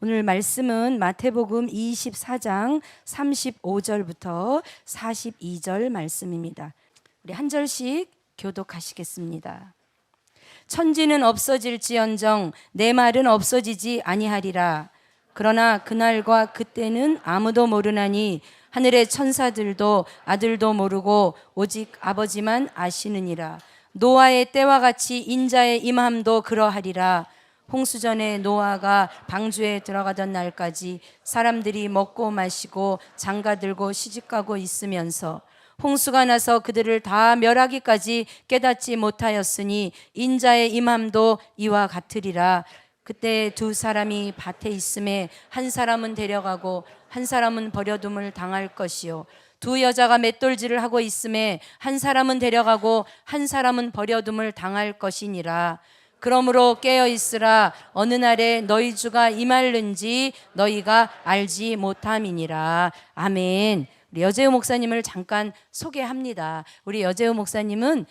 오늘 말씀은 마태복음 24장 35절부터 42절 말씀입니다. 우리 한 절씩 교독하시겠습니다. 천지는 없어질지언정 내 말은 없어지지 아니하리라. 그러나 그날과 그때는 아무도 모르나니 하늘의 천사들도 아들도 모르고 오직 아버지만 아시느니라. 노아의 때와 같이 인자의 임함도 그러하리라. 홍수전에 노아가 방주에 들어가던 날까지 사람들이 먹고 마시고 장가들고 시집가고 있으면서 홍수가 나서 그들을 다 멸하기까지 깨닫지 못하였으니 인자의 임함도 이와 같으리라. 그때 두 사람이 밭에 있음에 한 사람은 데려가고 한 사람은 버려둠을 당할 것이요 두 여자가 맷돌질을 하고 있음에 한 사람은 데려가고 한 사람은 버려둠을 당할 것이니라. 그러므로 깨어 있으라. 어느 날에 너희 주가 임할는지 너희가 알지 못함이니라. 아멘. 우리 여재우 목사님을 잠깐 소개합니다. 우리 여재우 목사님은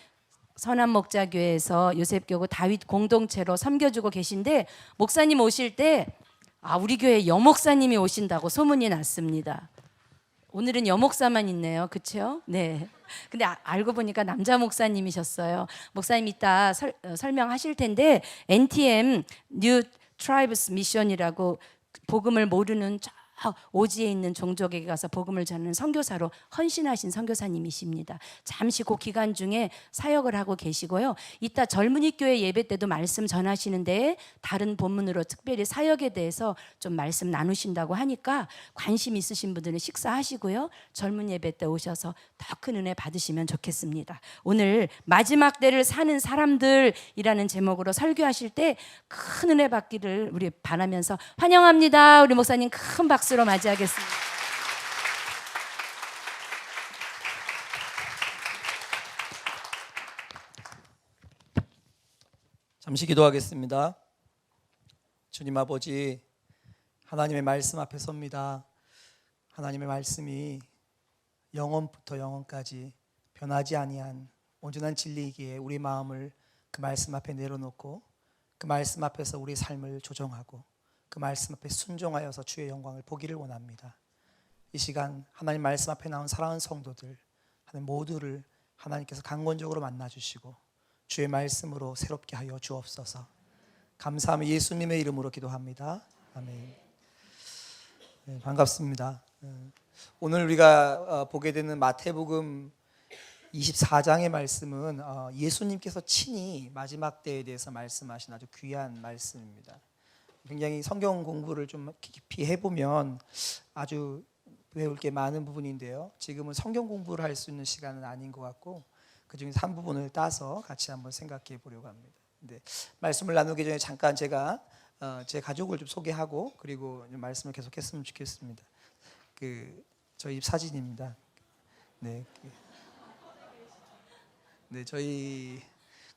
선한목자교회에서 요셉교구 다윗 공동체로 섬겨주고 계신데, 목사님 오실 때 우리 교회 여목사님이 오신다고 소문이 났습니다. 오늘은 여목사만 있네요. 그렇죠? 네. 근데 알고 보니까 남자 목사님이셨어요. 목사님 이따 설명하실 텐데, NTM New Tribes Mission이라고 복음을 모르는 오지에 있는 종족에게 가서 복음을 전하는 선교사로 헌신하신 선교사님이십니다. 잠시 그 기간 중에 사역을 하고 계시고요. 이따 젊은이 교회 예배 때도 말씀 전하시는데 다른 본문으로 특별히 사역에 대해서 좀 말씀 나누신다고 하니까 관심 있으신 분들은 식사하시고요. 젊은 예배 때 오셔서 더 큰 은혜 받으시면 좋겠습니다. 오늘 마지막 때를 사는 사람들이라는 제목으로 설교하실 때 큰 은혜 받기를 우리 바라면서 환영합니다. 우리 목사님 큰 박수로 맞이하겠습니다. 잠시 기도하겠습니다. 주님 아버지, 하나님의 말씀 앞에 섭니다. 하나님의 말씀이 영원부터 영원까지 변하지 아니한 온전한 진리이기에 우리 마음을 그 말씀 앞에 내려놓고 그 말씀 앞에서 우리 삶을 조정하고 그 말씀 앞에 순종하여서 주의 영광을 보기를 원합니다. 이 시간 하나님 말씀 앞에 나온 사랑하는 성도들 하나님 모두를 하나님께서 강권적으로 만나주시고 주의 말씀으로 새롭게 하여 주옵소서. 감사하며 예수님의 이름으로 기도합니다. 아멘. 네, 반갑습니다. 오늘 우리가 보게 되는 마태복음 24장의 말씀은 예수님께서 친히 마지막 때에 대해서 말씀하신 아주 귀한 말씀입니다. 굉장히 성경 공부를 좀 깊이 해보면 아주 배울 게 많은 부분인데요, 지금은 성경 공부를 할 수 있는 시간은 아닌 것 같고 그 중에서 한 부분을 따서 같이 한번 생각해 보려고 합니다. 근데 말씀을 나누기 전에 잠깐 제가 제 가족을 좀 소개하고 그리고 말씀을 계속했으면 좋겠습니다. 저희 사진입니다. 네, 저희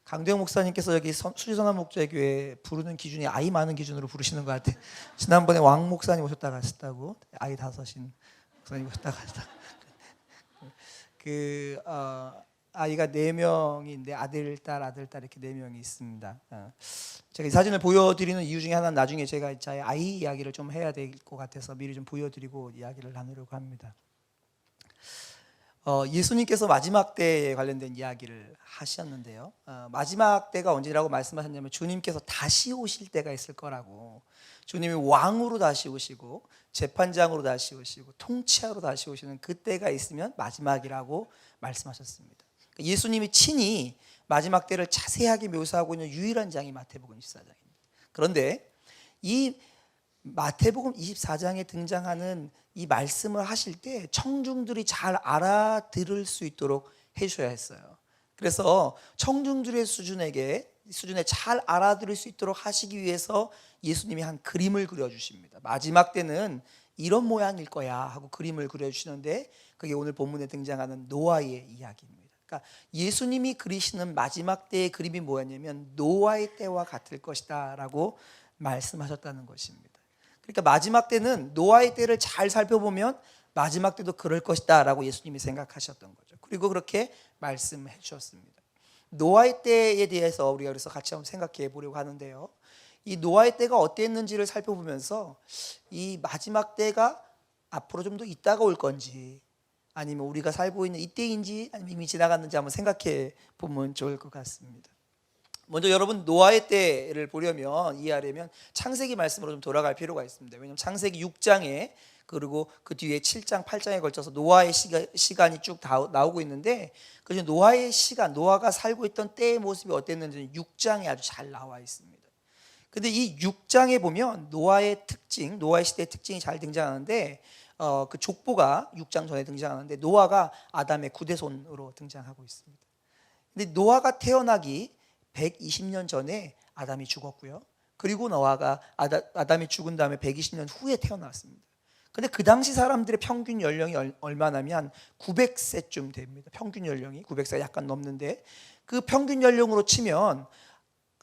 강대영 목사님께서 여기 수지선한목자교회 부르는 기준이 아이 많은 기준으로 부르시는 것 같아요. 지난번에 왕 목사님 오셨다가 하셨다고, 아이 5인 목사님 오셨다가 하셨다고. 아이가 4명인데 아들, 딸 이렇게 4명이 있습니다. 제가 이 사진을 보여드리는 이유 중에 하나는 나중에 제가 제 아이 이야기를 좀 해야 될 것 같아서 미리 좀 보여드리고 이야기를 나누려고 합니다. 예수님께서 마지막 때에 관련된 이야기를 하셨는데요, 마지막 때가 언제라고 말씀하셨냐면 주님께서 다시 오실 때가 있을 거라고, 주님이 왕으로 다시 오시고 재판장으로 다시 오시고 통치하러 다시 오시는 그때가 있으면 마지막이라고 말씀하셨습니다. 예수님이 친히 마지막 때를 자세하게 묘사하고 있는 유일한 장이 마태복음 24장입니다. 그런데 이 마태복음 24장에 등장하는 이 말씀을 하실 때 청중들이 잘 알아들을 수 있도록 해주셔야 했어요. 그래서 청중들의 수준에 잘 알아들을 수 있도록 하시기 위해서 예수님이 한 그림을 그려주십니다. 마지막 때는 이런 모양일 거야 하고 그림을 그려주시는데 그게 오늘 본문에 등장하는 노아의 이야기입니다. 그러니까 예수님이 그리시는 마지막 때의 그림이 뭐였냐면 노아의 때와 같을 것이다 라고 말씀하셨다는 것입니다. 그러니까 마지막 때는 노아의 때를 잘 살펴보면 마지막 때도 그럴 것이다 라고 예수님이 생각하셨던 거죠. 그리고 그렇게 말씀해 주셨습니다. 노아의 때에 대해서 우리가 그래서 같이 한번 생각해 보려고 하는데요, 이 노아의 때가 어땠는지를 살펴보면서 이 마지막 때가 앞으로 좀 더 있다가 올 건지 아니면 우리가 살고 있는 이때인지 아니면 이미 지나갔는지 한번 생각해 보면 좋을 것 같습니다. 먼저 여러분 노아의 때를 보려면 이해하려면 창세기 말씀으로 좀 돌아갈 필요가 있습니다. 왜냐하면 창세기 6장에 그리고 그 뒤에 7장, 8장에 걸쳐서 노아의 시간이 쭉 나오고 있는데 그중 노아의 시간, 노아가 살고 있던 때의 모습이 어땠는지는 6장에 아주 잘 나와 있습니다. 근데 이 6장에 보면 노아의 특징, 노아의 시대의 특징이 잘 등장하는데 그 족보가 6장 전에 등장하는데 노아가 아담의 구대손으로 등장하고 있습니다. 근데 노아가 태어나기 120년 전에 아담이 죽었고요. 그리고 노아가 아담이 죽은 다음에 120년 후에 태어났습니다. 근데 그 당시 사람들의 평균 연령이 얼마냐면 900세쯤 됩니다. 평균 연령이 900세가 약간 넘는데 그 평균 연령으로 치면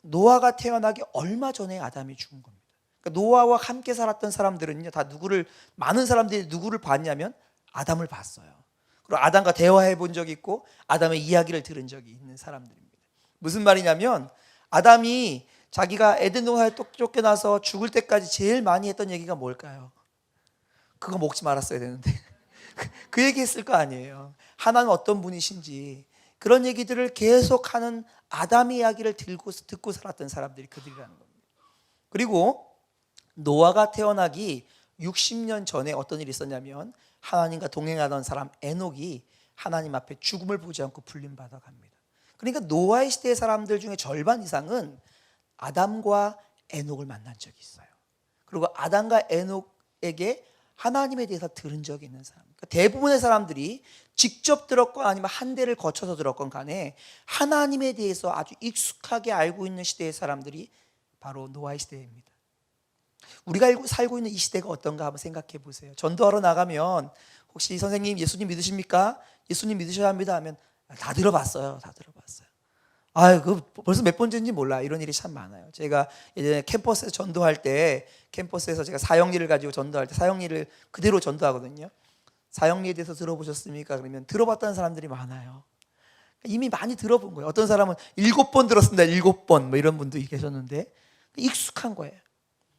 노아가 태어나기 얼마 전에 아담이 죽은 겁니다. 그러니까 노아와 함께 살았던 사람들은요, 다 많은 사람들이 누구를 봤냐면 아담을 봤어요. 그리고 아담과 대화해 본 적이 있고 아담의 이야기를 들은 적이 있는 사람들입니다. 무슨 말이냐면 아담이 자기가 에덴 동산에 쫓겨나서 죽을 때까지 제일 많이 했던 얘기가 뭘까요? 그거 먹지 말았어야 되는데 그 얘기 했을 거 아니에요. 하나님 어떤 분이신지 그런 얘기들을 계속하는 아담의 이야기를 듣고 살았던 사람들이 그들이라는 겁니다. 그리고 노아가 태어나기 60년 전에 어떤 일이 있었냐면 하나님과 동행하던 사람 에녹이 하나님 앞에 죽음을 보지 않고 불림받아 갑니다. 그러니까 노아의 시대의 사람들 중에 절반 이상은 아담과 에녹을 만난 적이 있어요. 그리고 아담과 에녹에게 하나님에 대해서 들은 적이 있는 사람. 그러니까 대부분의 사람들이 직접 들었건 아니면 한 대를 거쳐서 들었건 간에 하나님에 대해서 아주 익숙하게 알고 있는 시대의 사람들이 바로 노아의 시대입니다. 우리가 살고 있는 이 시대가 어떤가 한번 생각해 보세요. 전도하러 나가면 혹시 선생님 예수님 믿으십니까? 예수님 믿으셔야 합니다 하면 다 들어봤어요. 다 들어봤어요. 그 벌써 몇 번째인지 몰라. 이런 일이 참 많아요. 제가 예전에 캠퍼스에서 전도할 때 캠퍼스에서 제가 사형리를 가지고 전도할 때 사형리를 그대로 전도하거든요. 사형리에 대해서 들어보셨습니까? 그러면 들어봤다는 사람들이 많아요. 이미 많이 들어본 거예요. 어떤 사람은 7번 들었습니다. 7번 뭐 이런 분도 계셨는데 익숙한 거예요.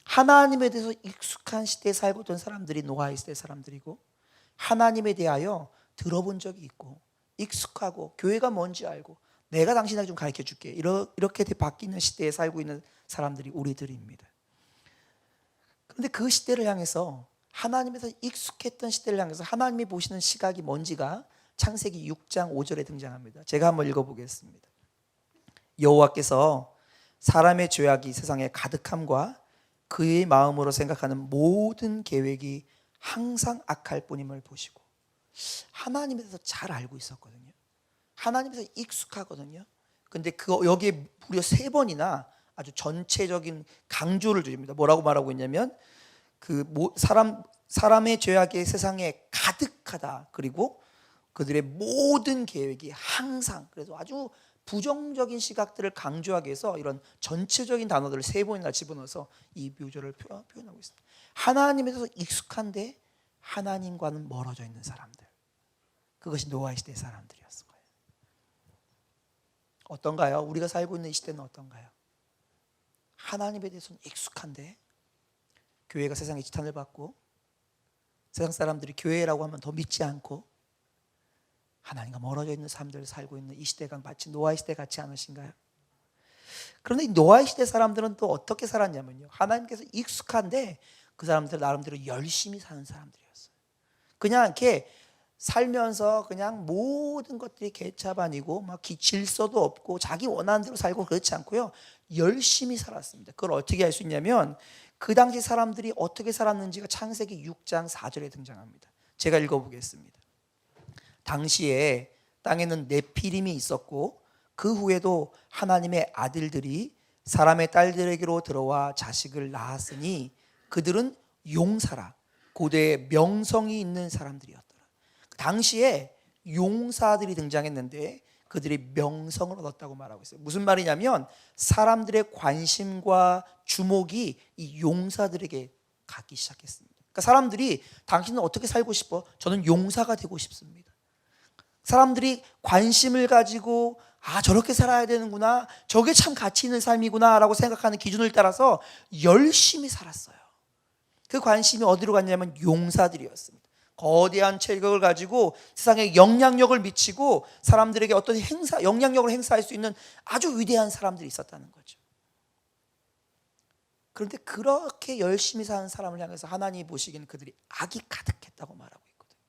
하나님에 대해서 익숙한 시대에 살고 있던 사람들이 노아의 시대 사람들이고 하나님에 대하여 들어본 적이 있고 익숙하고 교회가 뭔지 알고 내가 당신에게 좀 가르쳐 줄게 이렇게 바뀌는 시대에 살고 있는 사람들이 우리들입니다. 그런데 그 시대를 향해서 하나님에서 익숙했던 시대를 향해서 하나님이 보시는 시각이 뭔지가 창세기 6장 5절에 등장합니다. 제가 한번 읽어보겠습니다. 여호와께서 사람의 죄악이 세상에 가득함과 그의 마음으로 생각하는 모든 계획이 항상 악할 뿐임을 보시고 하나님에 대해서 잘 알고 있었거든요. 하나님에서 익숙하거든요. 근데 여기에 무려 3번이나 아주 전체적인 강조를 드립니다. 뭐라고 말하고 있냐면 사람의 죄악이 세상에 가득하다. 그리고 그들의 모든 계획이 항상 그래서 아주 부정적인 시각들을 강조하기 위해서 이런 전체적인 단어들을 3번이나 집어넣어서 이 묘조를 표현하고 있습니다. 하나님에 대해서 익숙한데 하나님과는 멀어져 있는 사람들. 그것이 노아의 시대의 사람들이었을 거예요. 어떤가요? 우리가 살고 있는 이 시대는 어떤가요? 하나님에 대해서는 익숙한데 교회가 세상에 지탄을 받고 세상 사람들이 교회라고 하면 더 믿지 않고 하나님과 멀어져 있는 사람들 살고 있는 이 시대가 마치 노아의 시대 같지 않으신가요? 그런데 이 노아의 시대 사람들은 또 어떻게 살았냐면요, 하나님께서 익숙한데 그 사람들 나름대로 열심히 사는 사람들이었어요. 그냥 이렇게 살면서 그냥 모든 것들이 개차반이고 막 질서도 없고 자기 원하는 대로 살고 그렇지 않고요, 열심히 살았습니다. 그걸 어떻게 알 수 있냐면 그 당시 사람들이 어떻게 살았는지가 창세기 6장 4절에 등장합니다. 제가 읽어보겠습니다. 당시에 땅에는 네피림이 있었고 그 후에도 하나님의 아들들이 사람의 딸들에게로 들어와 자식을 낳았으니 그들은 용사라, 고대에 명성이 있는 사람들이었더라. 당시에 용사들이 등장했는데 그들이 명성을 얻었다고 말하고 있어요. 무슨 말이냐면 사람들의 관심과 주목이 이 용사들에게 가기 시작했습니다. 그러니까 사람들이 당신은 어떻게 살고 싶어? 저는 용사가 되고 싶습니다. 사람들이 관심을 가지고 저렇게 살아야 되는구나, 저게 참 가치 있는 삶이구나 라고 생각하는 기준을 따라서 열심히 살았어요. 그 관심이 어디로 갔냐면 용사들이었습니다. 거대한 체력을 가지고 세상에 영향력을 미치고 사람들에게 어떤 영향력을 행사할 수 있는 아주 위대한 사람들이 있었다는 거죠. 그런데 그렇게 열심히 사는 사람을 향해서 하나님이 보시기에는 그들이 악이 가득했다고 말하고 있거든요.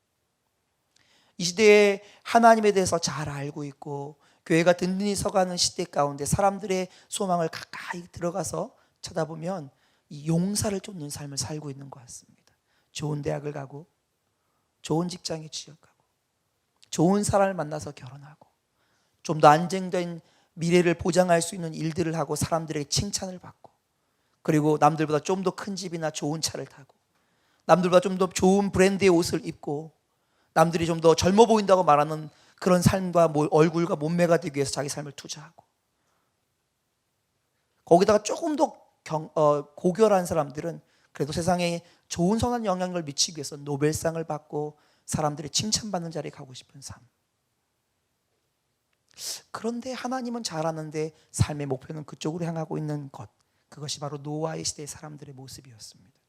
이 시대에 하나님에 대해서 잘 알고 있고 교회가 든든히 서가는 시대 가운데 사람들의 소망을 가까이 들어가서 쳐다보면 이 용사를 쫓는 삶을 살고 있는 것 같습니다. 좋은 대학을 가고 좋은 직장에 취업하고 좋은 사람을 만나서 결혼하고 좀 더 안정된 미래를 보장할 수 있는 일들을 하고 사람들에게 칭찬을 받고, 그리고 남들보다 좀 더 큰 집이나 좋은 차를 타고 남들보다 좀 더 좋은 브랜드의 옷을 입고 남들이 좀 더 젊어 보인다고 말하는 그런 삶과 얼굴과 몸매가 되기 위해서 자기 삶을 투자하고, 거기다가 조금 더 고결한 사람들은 그래도 세상에 좋은 선한 영향력을 미치기 위해서 노벨상을 받고 사람들이 칭찬받는 자리에 가고 싶은 삶. 그런데 하나님은 잘 아는데 삶의 목표는 그쪽으로 향하고 있는 것, 그것이 바로 노아의 시대의 사람들의 모습이었습니다.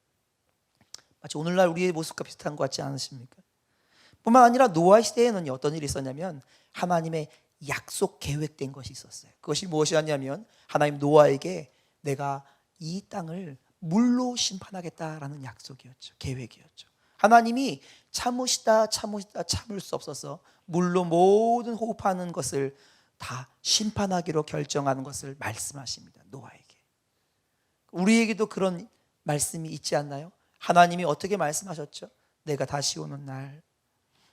마치 오늘날 우리의 모습과 비슷한 것 같지 않으십니까? 뿐만 아니라 노아 시대에는 어떤 일이 있었냐면 하나님의 약속 계획된 것이 있었어요. 그것이 무엇이었냐면 하나님 노아에게 내가 이 땅을 물로 심판하겠다라는 약속이었죠. 계획이었죠. 하나님이 참으시다 참을 수 없어서 물로 모든 호흡하는 것을 다 심판하기로 결정하는 것을 말씀하십니다. 노아에게. 우리에게도 그런 말씀이 있지 않나요? 하나님이 어떻게 말씀하셨죠? 내가 다시 오는 날,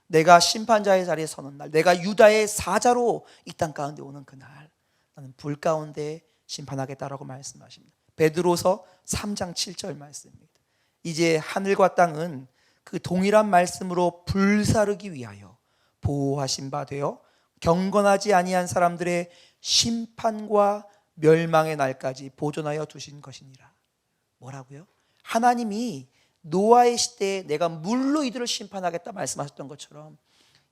내가 심판자의 자리에 서는 날, 내가 유다의 사자로 이 땅 가운데 오는 그날 나는 불 가운데 심판하겠다라고 말씀하십니다. 베드로서 3장 7절 말씀입니다. 이제 하늘과 땅은 그 동일한 말씀으로 불사르기 위하여 보호하신 바 되어 경건하지 아니한 사람들의 심판과 멸망의 날까지 보존하여 두신 것이니라. 뭐라고요? 하나님이 노아의 시대에 내가 물로 이들을 심판하겠다 말씀하셨던 것처럼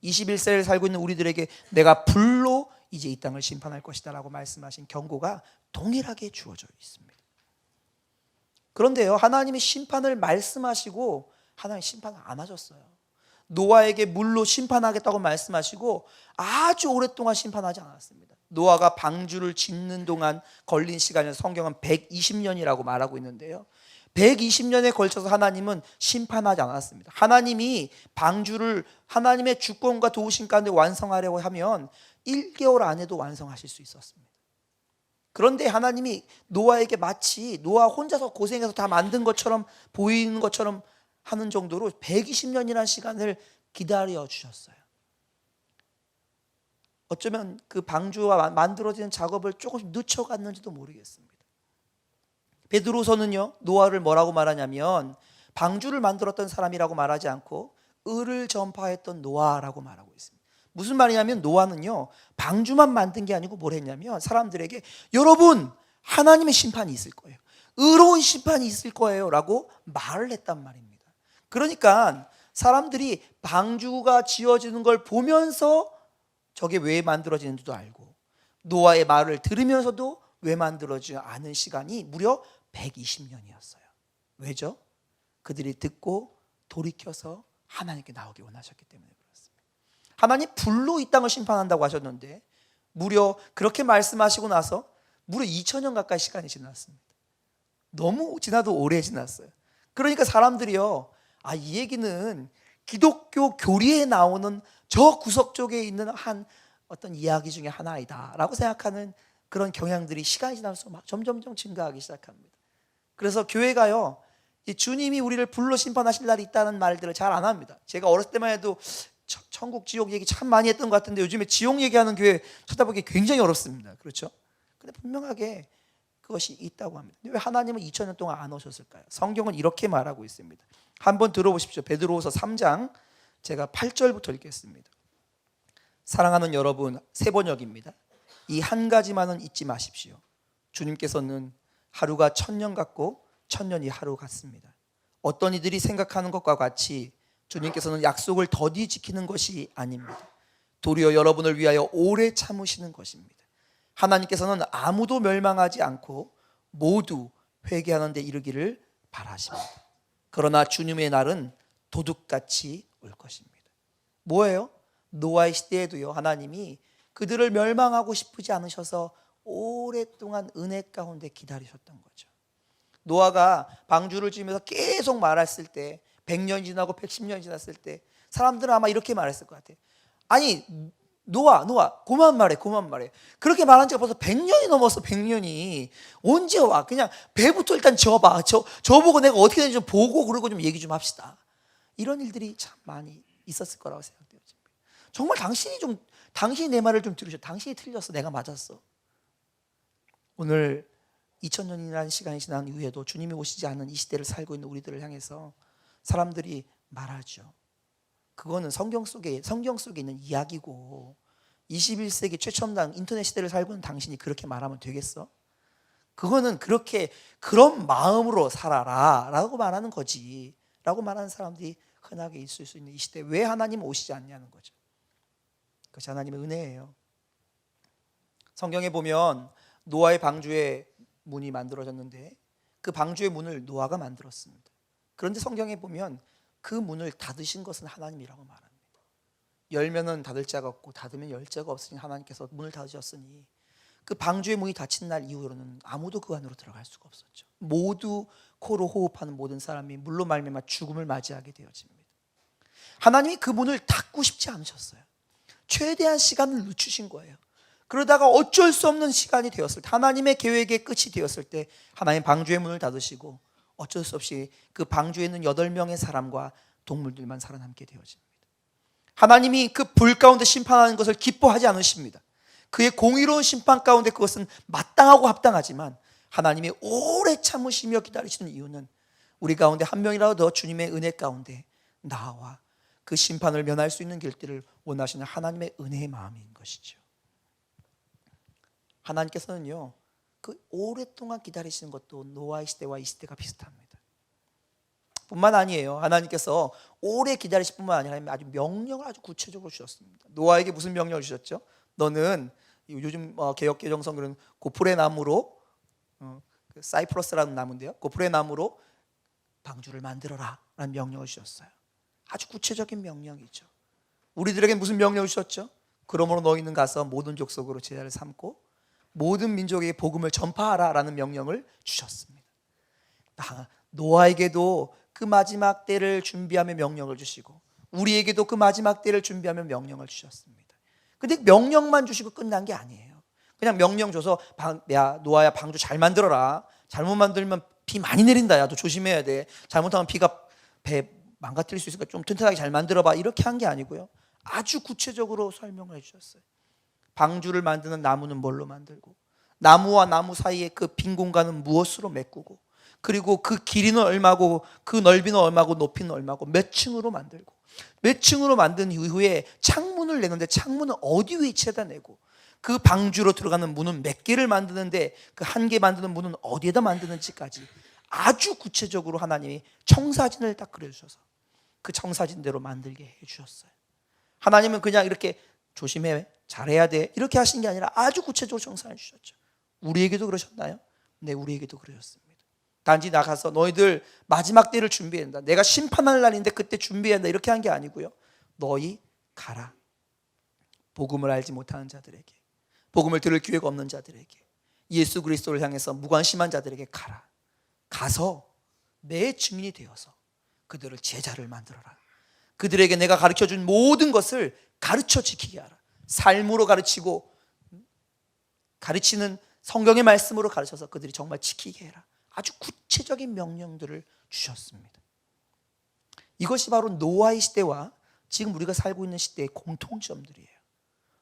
21세를 살고 있는 우리들에게 내가 불로 이제 이 땅을 심판할 것이다 라고 말씀하신 경고가 동일하게 주어져 있습니다. 그런데요, 하나님이 심판을 말씀하시고 하나님 심판을 안 하셨어요. 노아에게 물로 심판하겠다고 말씀하시고 아주 오랫동안 심판하지 않았습니다. 노아가 방주를 짓는 동안 걸린 시간은 성경은 120년이라고 말하고 있는데요, 120년에 걸쳐서 하나님은 심판하지 않았습니다. 하나님이 방주를 하나님의 주권과 도우심 가운데 완성하려고 하면 1개월 안에도 완성하실 수 있었습니다. 그런데 하나님이 노아에게 마치 노아 혼자서 고생해서 다 만든 것처럼 보이는 것처럼 하는 정도로 120년이라는 시간을 기다려 주셨어요. 어쩌면 그 방주와 만들어지는 작업을 조금씩 늦춰갔는지도 모르겠습니다. 베드로서는요, 노아를 뭐라고 말하냐면 방주를 만들었던 사람이라고 말하지 않고 을을 전파했던 노아라고 말하고 있습니다. 무슨 말이냐면 노아는요, 방주만 만든 게 아니고 뭘 했냐면 사람들에게 여러분, 하나님의 심판이 있을 거예요, 의로운 심판이 있을 거예요 라고 말을 했단 말입니다. 그러니까 사람들이 방주가 지어지는 걸 보면서 저게 왜 만들어지는지도 알고, 노아의 말을 들으면서도 왜 만들어지지 않은 시간이 무려 120년이었어요. 왜죠? 그들이 듣고 돌이켜서 하나님께 나오기 원하셨기 때문에 그렇습니다. 하나님 불로 이 땅을 심판한다고 하셨는데 무려 그렇게 말씀하시고 나서 무려 2000년 가까이 시간이 지났습니다. 너무 지나도 오래 지났어요. 그러니까 사람들이요, 이 얘기는 기독교 교리에 나오는 저 구석 쪽에 있는 한 어떤 이야기 중에 하나이다 라고 생각하는 그런 경향들이 시간이 지날수록 점점 증가하기 시작합니다. 그래서 교회가요, 주님이 우리를 불로 심판하실 날이 있다는 말들을 잘 안 합니다. 제가 어렸을 때만 해도 천국 지옥 얘기 참 많이 했던 것 같은데 요즘에 지옥 얘기하는 교회 쳐다보기 굉장히 어렵습니다. 그렇죠? 근데 분명하게 그것이 있다고 합니다. 왜 하나님은 2000년 동안 안 오셨을까요? 성경은 이렇게 말하고 있습니다. 한번 들어보십시오. 베드로후서 3장 제가 8절부터 읽겠습니다. 사랑하는 여러분, 세 번역입니다. 이 한 가지만은 잊지 마십시오. 주님께서는 하루가 1000년 같고 1000년이 하루 같습니다. 어떤 이들이 생각하는 것과 같이 주님께서는 약속을 더디 지키는 것이 아닙니다. 도리어 여러분을 위하여 오래 참으시는 것입니다. 하나님께서는 아무도 멸망하지 않고 모두 회개하는 데 이르기를 바라십니다. 그러나 주님의 날은 도둑같이 올 것입니다. 뭐예요? 노아의 시대에도요, 하나님이 그들을 멸망하고 싶지 않으셔서 오랫동안 은혜 가운데 기다리셨던 거죠. 노아가 방주를 지으면서 계속 말했을 때, 100년이 지나고 110년이 지났을 때 사람들은 아마 이렇게 말했을 것 같아요. 아니 노아 그만 말해. 그렇게 말한 지가 벌써 100년이 넘었어. 100년이 언제 와? 그냥 배부터 일단 저봐. 저보고 내가 어떻게 되는지 좀 보고 그러고 좀 얘기 좀 합시다. 이런 일들이 참 많이 있었을 거라고 생각되어집니다. 정말 당신이 내 말을 좀 들으셔. 당신이 틀렸어. 내가 맞았어. 오늘 2000년이라는 시간이 지난 이후에도 주님이 오시지 않은 이 시대를 살고 있는 우리들을 향해서 사람들이 말하죠. 그거는 성경 속에 있는 이야기고 21세기 최첨단 인터넷 시대를 살고 있는 당신이 그렇게 말하면 되겠어? 그거는 그런 마음으로 살아라 라고 말하는 거지 라고 말하는 사람들이 흔하게 있을 수 있는 이 시대에 왜 하나님은 오시지 않냐는 거죠. 그것이 하나님의 은혜예요. 성경에 보면 노아의 방주의 문이 만들어졌는데 그 방주의 문을 노아가 만들었습니다. 그런데 성경에 보면 그 문을 닫으신 것은 하나님이라고 말합니다. 열면은 닫을 자가 없고 닫으면 열 자가 없으니 하나님께서 문을 닫으셨으니 그 방주의 문이 닫힌 날 이후로는 아무도 그 안으로 들어갈 수가 없었죠. 모두 코로 호흡하는 모든 사람이 물로 말미암아 죽음을 맞이하게 되어집니다. 하나님이 그 문을 닫고 싶지 않으셨어요. 최대한 시간을 늦추신 거예요. 그러다가 어쩔 수 없는 시간이 되었을 때, 하나님의 계획의 끝이 되었을 때 하나님 방주의 문을 닫으시고 어쩔 수 없이 그 방주에 있는 8명의 사람과 동물들만 살아남게 되어집니다. 하나님이 그 불 가운데 심판하는 것을 기뻐하지 않으십니다. 그의 공의로운 심판 가운데 그것은 마땅하고 합당하지만 하나님이 오래 참으시며 기다리시는 이유는 우리 가운데 한 명이라도 더 주님의 은혜 가운데 나와 그 심판을 면할 수 있는 길들을 원하시는 하나님의 은혜의 마음인 것이죠. 하나님께서는요, 그 오랫동안 기다리시는 것도 노아의 시대와 이 시대가 비슷합니다. 뿐만 아니에요. 하나님께서 오래 기다리실 뿐만 아니라 아주 명령을 아주 구체적으로 주셨습니다. 노아에게 무슨 명령을 주셨죠? 너는 요즘 개역개정성경은 고프레 나무로 사이프러스라는 나무인데요, 고프레 나무로 방주를 만들어라 라는 명령을 주셨어요. 아주 구체적인 명령이죠. 우리들에게 무슨 명령을 주셨죠? 그러므로 너희는 가서 모든 족속으로 제자를 삼고 모든 민족에게 복음을 전파하라 라는 명령을 주셨습니다. 노아에게도 그 마지막 때를 준비하며 명령을 주시고 우리에게도 그 마지막 때를 준비하며 명령을 주셨습니다. 근데 명령만 주시고 끝난 게 아니에요. 그냥 명령 줘서 야 노아야 방주 잘 만들어라. 잘못 만들면 비 많이 내린다. 야 너 조심해야 돼. 잘못하면 배 망가뜨릴 수 있으니까 좀 튼튼하게 잘 만들어봐. 이렇게 한 게 아니고요. 아주 구체적으로 설명을 해주셨어요. 방주를 만드는 나무는 뭘로 만들고 나무와 나무 사이에 그 빈 공간은 무엇으로 메꾸고 그리고 그 길이는 얼마고 그 넓이는 얼마고 높이는 얼마고 몇 층으로 만들고 몇 층으로 만든 이후에 창문을 내는데 창문은 어디 위치에다 내고 그 방주로 들어가는 문은 몇 개를 만드는데 그 한 개 만드는 문은 어디에다 만드는지까지 아주 구체적으로 하나님이 청사진을 딱 그려주셔서 그 청사진대로 만들게 해주셨어요. 하나님은 그냥 이렇게 조심해 잘해야 돼 이렇게 하신 게 아니라 아주 구체적으로 청산해 주셨죠. 우리에게도 그러셨나요? 네, 우리에게도 그러셨습니다. 단지 나가서 너희들 마지막 때를 준비해야 된다. 내가 심판할 날인데 그때 준비해야 된다. 이렇게 한 게 아니고요. 너희 가라. 복음을 알지 못하는 자들에게, 복음을 들을 기회가 없는 자들에게, 예수 그리스도를 향해서 무관심한 자들에게 가라. 가서 내 증인이 되어서 그들을 제자를 만들어라. 그들에게 내가 가르쳐준 모든 것을 가르쳐 지키게 하라. 삶으로 가르치고 가르치는 성경의 말씀으로 가르쳐서 그들이 정말 지키게 해라. 아주 구체적인 명령들을 주셨습니다. 이것이 바로 노아의 시대와 지금 우리가 살고 있는 시대의 공통점들이에요.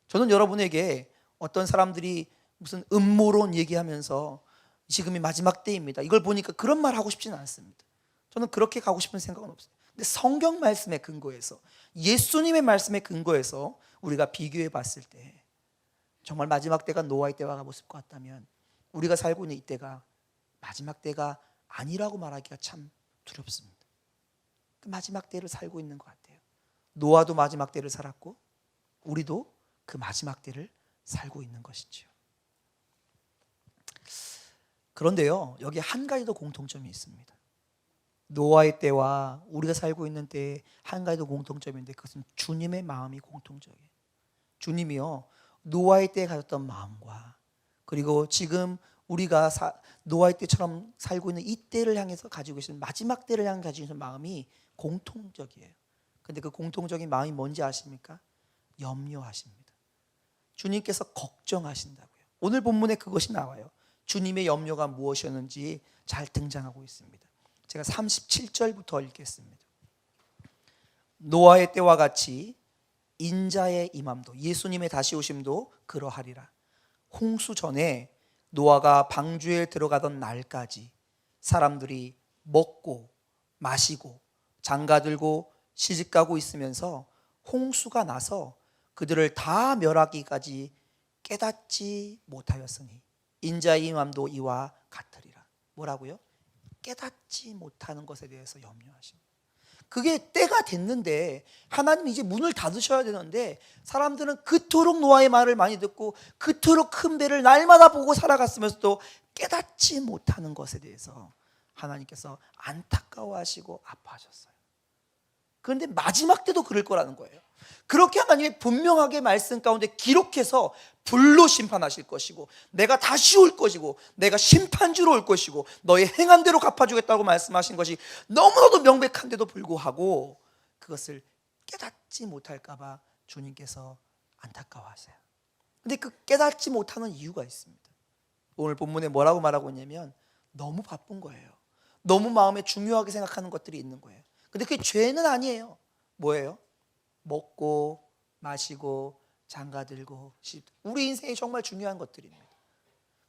저는 여러분에게 어떤 사람들이 무슨 음모론 얘기하면서 지금이 마지막 때입니다, 이걸 보니까 그런 말 하고 싶지는 않습니다. 저는 그렇게 가고 싶은 생각은 없어요. 근데 성경 말씀에 근거해서, 예수님의 말씀에 근거해서 우리가 비교해 봤을 때 정말 마지막 때가 노아의 때와 모습 같다면 우리가 살고 있는 이때가 마지막 때가 아니라고 말하기가 참 두렵습니다. 그 마지막 때를 살고 있는 것 같아요. 노아도 마지막 때를 살았고 우리도 그 마지막 때를 살고 있는 것이죠. 그런데요, 여기 한 가지 더 공통점이 있습니다. 노아의 때와 우리가 살고 있는 때에 한 가지 더 공통점인데, 그것은 주님의 마음이 공통적이에요. 주님이요, 노아의 때에 가졌던 마음과, 그리고 지금 우리가 노아의 때처럼 살고 있는 이 때를 향해서 가지고 계신, 마지막 때를 향해 가지고 계신 마음이 공통적이에요. 근데 그 공통적인 마음이 뭔지 아십니까? 염려하십니다. 주님께서 걱정하신다고요. 오늘 본문에 그것이 나와요. 주님의 염려가 무엇이었는지 잘 등장하고 있습니다. 제가 37절부터 읽겠습니다. 노아의 때와 같이 인자의 임함도, 예수님의 다시 오심도 그러하리라. 홍수 전에 노아가 방주에 들어가던 날까지 사람들이 먹고 마시고 장가들고 시집가고 있으면서 홍수가 나서 그들을 다 멸하기까지 깨닫지 못하였으니 인자의 임함도 이와 같으리라. 뭐라고요? 깨닫지 못하는 것에 대해서 염려하십니다. 그게 때가 됐는데, 하나님이 이제 문을 닫으셔야 되는데, 사람들은 그토록 노아의 말을 많이 듣고 그토록 큰 배를 날마다 보고 살아갔으면서도 깨닫지 못하는 것에 대해서 하나님께서 안타까워하시고 아파하셨어요. 그런데 마지막 때도 그럴 거라는 거예요. 그렇게 하나님이 분명하게 말씀 가운데 기록해서 불로 심판하실 것이고, 내가 다시 올 것이고, 내가 심판주로 올 것이고, 너의 행한 대로 갚아주겠다고 말씀하신 것이 너무나도 명백한데도 불구하고 그것을 깨닫지 못할까 봐 주님께서 안타까워하세요. 근데 그 깨닫지 못하는 이유가 있습니다. 오늘 본문에 뭐라고 말하고 있냐면, 너무 바쁜 거예요. 너무 마음에 중요하게 생각하는 것들이 있는 거예요. 근데 그게 죄는 아니에요. 뭐예요? 먹고 마시고 장가들고, 우리 인생이 정말 중요한 것들입니다.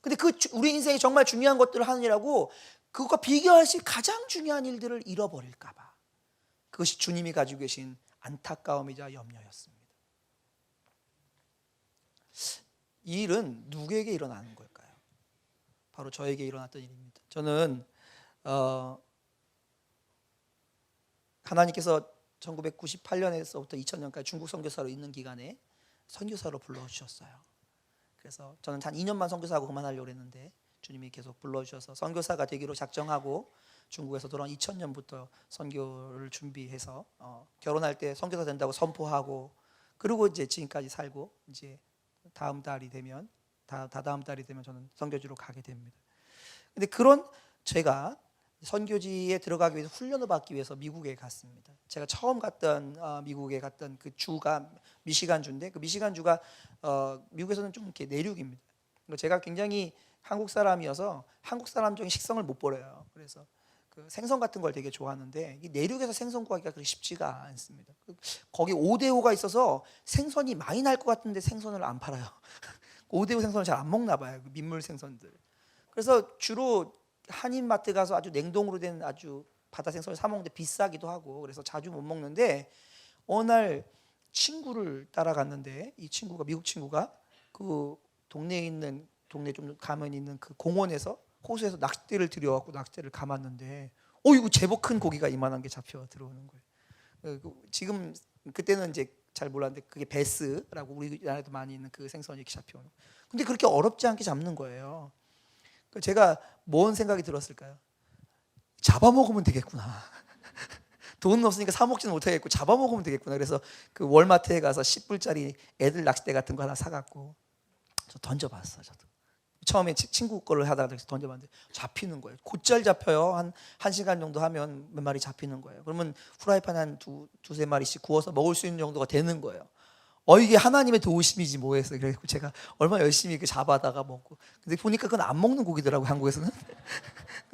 근데 그 우리 인생이 정말 중요한 것들을 하느라고 그것과 비교할 수 가장 중요한 일들을 잃어버릴까 봐, 그것이 주님이 가지고 계신 안타까움이자 염려였습니다. 이 일은 누구에게 일어나는 걸까요? 바로 저에게 일어났던 일입니다. 저는 하나님께서 1998년에서부터 2000년까지 중국 선교사로 있는 기간에 선교사로 불러주셨어요. 그래서 저는 한 2년만 선교사하고 그만하려고 했는데 주님이 계속 불러주셔서 선교사가 되기로 작정하고 중국에서 돌아온 2000년부터 선교를 준비해서 결혼할 때 선교사 된다고 선포하고, 그리고 이제 지금까지 살고, 이제 다음 달이 되면 다다음 달이 되면 저는 선교지로 가게 됩니다. 근데 그런 제가 선교지에 들어가기 위해서 훈련을 받기 위해서 미국에 갔습니다. 제가 처음 갔던 미국에 갔던 그 주가 미시간 주인데, 그 미시간 주가 미국에서는 좀 이렇게 내륙입니다. 제가 굉장히 한국 사람이어서 한국 사람적인 식성을 못 버려요. 그래서 그 생선 같은 걸 되게 좋아하는데, 이 내륙에서 생선 구하기가 그렇게 쉽지가 않습니다. 거기 5대5가 있어서 생선이 많이 날 것 같은데 생선을 안 팔아요. 5대5 생선을 잘 안 먹나 봐요, 그 민물 생선들. 그래서 주로 한인마트 가서 아주 냉동으로 된 아주 바다 생선을 사 먹는데 비싸기도 하고, 그래서 자주 못 먹는데, 어느 날 친구를 따라갔는데, 이 친구가, 미국 친구가 그 동네에 좀 가면 있는 그 공원에서, 호수에서 낚싯대를 들여갖고 낚싯대를 감았는데, 이거 제법 큰 고기가 이만한 게 잡혀 들어오는 거예요. 지금 그때는 이제 잘 몰랐는데 그게 베스라고 우리나라에도 많이 있는 그 생선이 이렇게 잡혀오는. 근데 그렇게 어렵지 않게 잡는 거예요. 제가 뭔 생각이 들었을까요? 잡아먹으면 되겠구나. 돈은 없으니까 사 먹지는 못하겠고 잡아먹으면 되겠구나. 그래서 그 월마트에 가서 10불짜리 애들 낚싯대 같은 거 하나 사갖고 저 던져봤어요. 저도 처음에 친구 거를 하다가 던져봤는데 잡히는 거예요. 곧잘 잡혀요. 한 1시간 정도 하면 몇 마리 잡히는 거예요. 그러면 프라이팬 한 두세 마리씩 구워서 먹을 수 있는 정도가 되는 거예요. 이게 하나님의 도우심이지 뭐했어요. 그래서 제가 얼마나 열심히 이렇게 잡아다가 먹고, 근데 보니까 그건 안 먹는 고기더라고요, 한국에서는.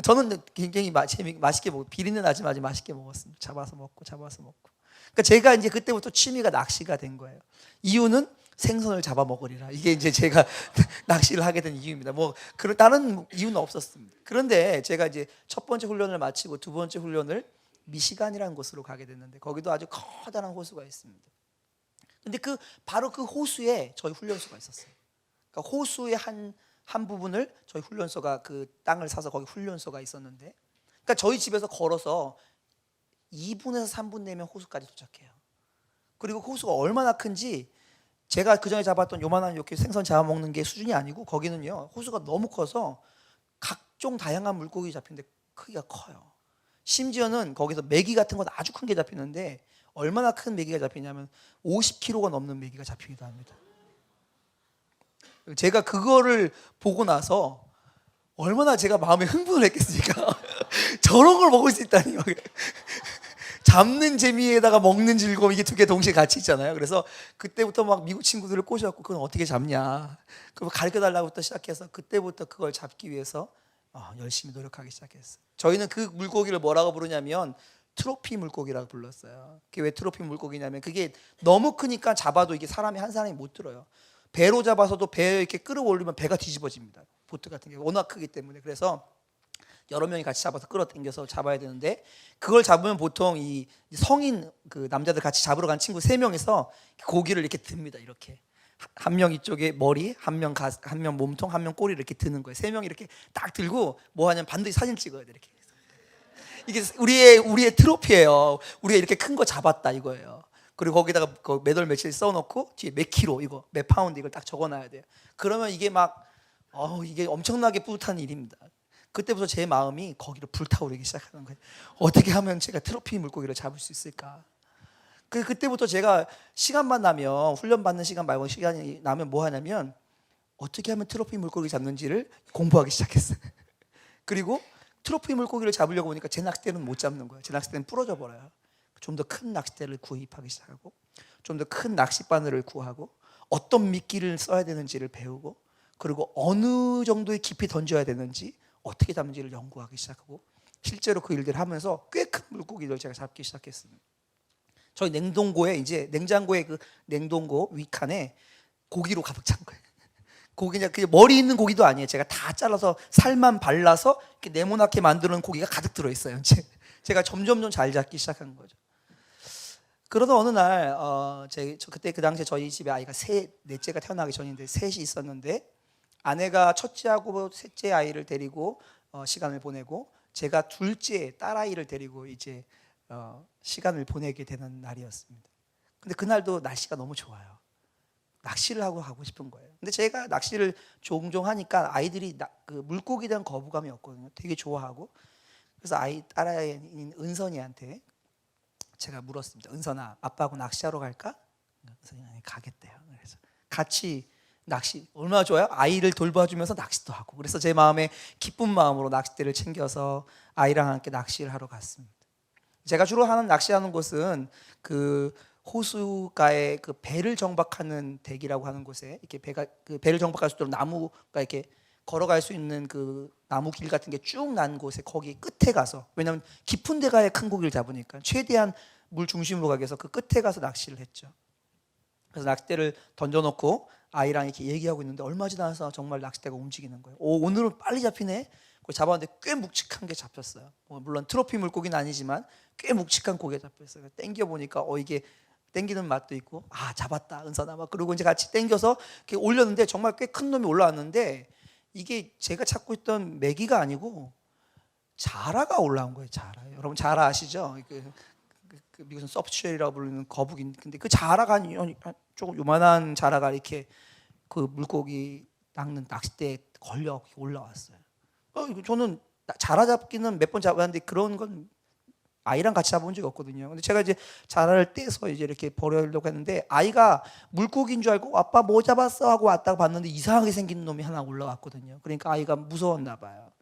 저는 굉장히 맛있게 먹고, 비린내 나지 마지 맛있게 먹었습니다. 잡아서 먹고. 그러니까 제가 이제 그때부터 취미가 낚시가 된 거예요. 이유는 생선을 잡아 먹으리라. 이게 이제 제가 낚시를 하게 된 이유입니다. 그런 다른 이유는 없었습니다. 그런데 제가 이제 첫 번째 훈련을 마치고 두 번째 훈련을 미시간이라는 곳으로 가게 됐는데, 거기도 아주 커다란 호수가 있습니다. 근데 바로 그 호수에 저희 훈련소가 있었어요. 그러니까 호수의 한 부분을 저희 훈련소가, 그 땅을 사서 거기 훈련소가 있었는데, 그러니까 저희 집에서 걸어서 2분에서 3분 내면 호수까지 도착해요. 그리고 호수가 얼마나 큰지 제가 그전에 잡았던 요만한 이렇게 생선 잡아먹는 게 수준이 아니고 거기는요 호수가 너무 커서 각종 다양한 물고기 잡히는데 크기가 커요. 심지어는 거기서 메기 같은 건 아주 큰 게 잡히는데 얼마나 큰 메기가 잡히냐면 50kg가 넘는 메기가 잡히기도 합니다. 제가 그거를 보고 나서 얼마나 제가 마음에 흥분을 했겠습니까? 저런 걸 먹을 수 있다니. 잡는 재미에다가 먹는 즐거움, 이게 두 개 동시에 같이 있잖아요. 그래서 그때부터 막 미국 친구들을 꼬셔갖고 그건 어떻게 잡냐, 그걸 가르쳐달라고부터 시작해서 그때부터 그걸 잡기 위해서 열심히 노력하기 시작했어요. 저희는 그 물고기를 뭐라고 부르냐면 트로피 물고기라고 불렀어요. 그게 왜 트로피 물고기냐면 그게 너무 크니까 잡아도 이게 한 사람이 못 들어요. 배로 잡아서도 배에 이렇게 끌어올리면 배가 뒤집어집니다. 보트 같은 게 워낙 크기 때문에. 그래서 여러 명이 같이 잡아서 끌어당겨서 잡아야 되는데 그걸 잡으면 보통 이 성인 그 남자들 같이 잡으러 간 친구 3명이서 고기를 이렇게 듭니다. 이렇게 한 명 이쪽에 머리, 한 명 몸통, 한 명 꼬리를 이렇게 드는 거예요. 3명이 이렇게 딱 들고 뭐 하냐면 반드시 사진 찍어야 돼. 이렇게 이게 우리의 트로피예요. 우리가 이렇게 큰 거 잡았다 이거예요. 그리고 거기다가 그 몇 월 며칠 써놓고 뒤에 몇 킬로 이거 몇 파운드 이걸 딱 적어놔야 돼요. 그러면 이게 막 이게 엄청나게 뿌듯한 일입니다. 그때부터 제 마음이 거기로 불타오르기 시작하는 거예요. 어떻게 하면 제가 트로피 물고기를 잡을 수 있을까? 그때부터 제가 시간만 나면, 훈련 받는 시간 말고 시간이 나면 뭐 하냐면 어떻게 하면 트로피 물고기 잡는지를 공부하기 시작했어요. 그리고 트로피 물고기를 잡으려고 보니까 제 낚싯대는 못 잡는 거예요. 제 낚싯대는 부러져 버려요. 좀 더 큰 낚싯대를 구입하기 시작하고 좀 더 큰 낚싯바늘을 구하고 어떤 미끼를 써야 되는지를 배우고 그리고 어느 정도의 깊이 던져야 되는지 어떻게 잡는지를 연구하기 시작하고 실제로 그 일들을 하면서 꽤 큰 물고기를 제가 잡기 시작했습니다. 저희 냉장고에 그 냉동고 위칸에 고기로 가득 찬 거예요. 고기냐, 그 머리 있는 고기도 아니에요. 제가 다 잘라서 살만 발라서 이렇게 네모나게 만드는 고기가 가득 들어 있어요. 제가 점점 잘 잡기 시작한 거죠. 그러다 어느 날 그때 그 당시에 저희 집에 아이가 넷째가 태어나기 전인데 셋이 있었는데 아내가 첫째하고 셋째 아이를 데리고 시간을 보내고 제가 둘째 딸아이를 데리고 이제 시간을 보내게 되는 날이었습니다. 근데 그날도 날씨가 너무 좋아요. 낚시를 하고 가고 싶은 거예요. 근데 제가 낚시를 종종 하니까 아이들이 그 물고기에 대한 거부감이 없거든요. 되게 좋아하고. 그래서 딸아이인 은선이한테 제가 물었습니다. 은선아, 아빠하고 낚시하러 갈까? 은선이 가겠대요. 그래서 같이 낚시 얼마나 좋아요? 아이를 돌봐주면서 낚시도 하고. 그래서 제 마음에 기쁜 마음으로 낚싯대를 챙겨서 아이랑 함께 낚시를 하러 갔습니다. 제가 주로 낚시하는 곳은 그 호수가에 그 배를 정박하는 댁이라고 하는 곳에 이렇게 배를 정박할 수 있도록 나무가 이렇게 걸어갈 수 있는 그 나무 길 같은 게 쭉 난 곳에 거기 끝에 가서, 왜냐하면 깊은 데 가야 큰 고기를 잡으니까 최대한 물 중심으로 가기 위해서 그 끝에 가서 낚시를 했죠. 그래서 낚싯대를 던져놓고 아이랑 이렇게 얘기하고 있는데 얼마 지나서 정말 낚싯대가 움직이는 거예요. 오늘은 빨리 잡히네. 그걸 잡았는데 꽤 묵직한 게 잡혔어요. 물론 트로피 물고기는 아니지만 꽤 묵직한 고기가 잡혔어요. 땡겨 보니까 이게 땡기는 맛도 있고 잡았다 은선아 막 그러고 이제 같이 땡겨서 이렇게 올렸는데 정말 꽤 큰 놈이 올라왔는데 이게 제가 찾고 있던 메기가 아니고 자라가 올라온 거예요. 자라. 여러분 자라 아시죠? 그 미국에서 서프쉘이라고 부르는 거북이. 근데 그 자라가 조금 요만한 자라가 이렇게 그 물고기 낚는 낚싯대에 걸려 올라왔어요. 저는 자라 잡기는 몇 번 잡았는데 그런 건 아이랑 같이 잡아본 적이 없거든요. 근데 제가 이제 자라를 떼서 이제 이렇게 버리려고 했는데 아이가 물고기인 줄 알고 아빠 뭐 잡았어 하고 왔다가 봤는데 이상하게 생긴 놈이 하나 올라왔거든요. 그러니까 아이가 무서웠나 봐요.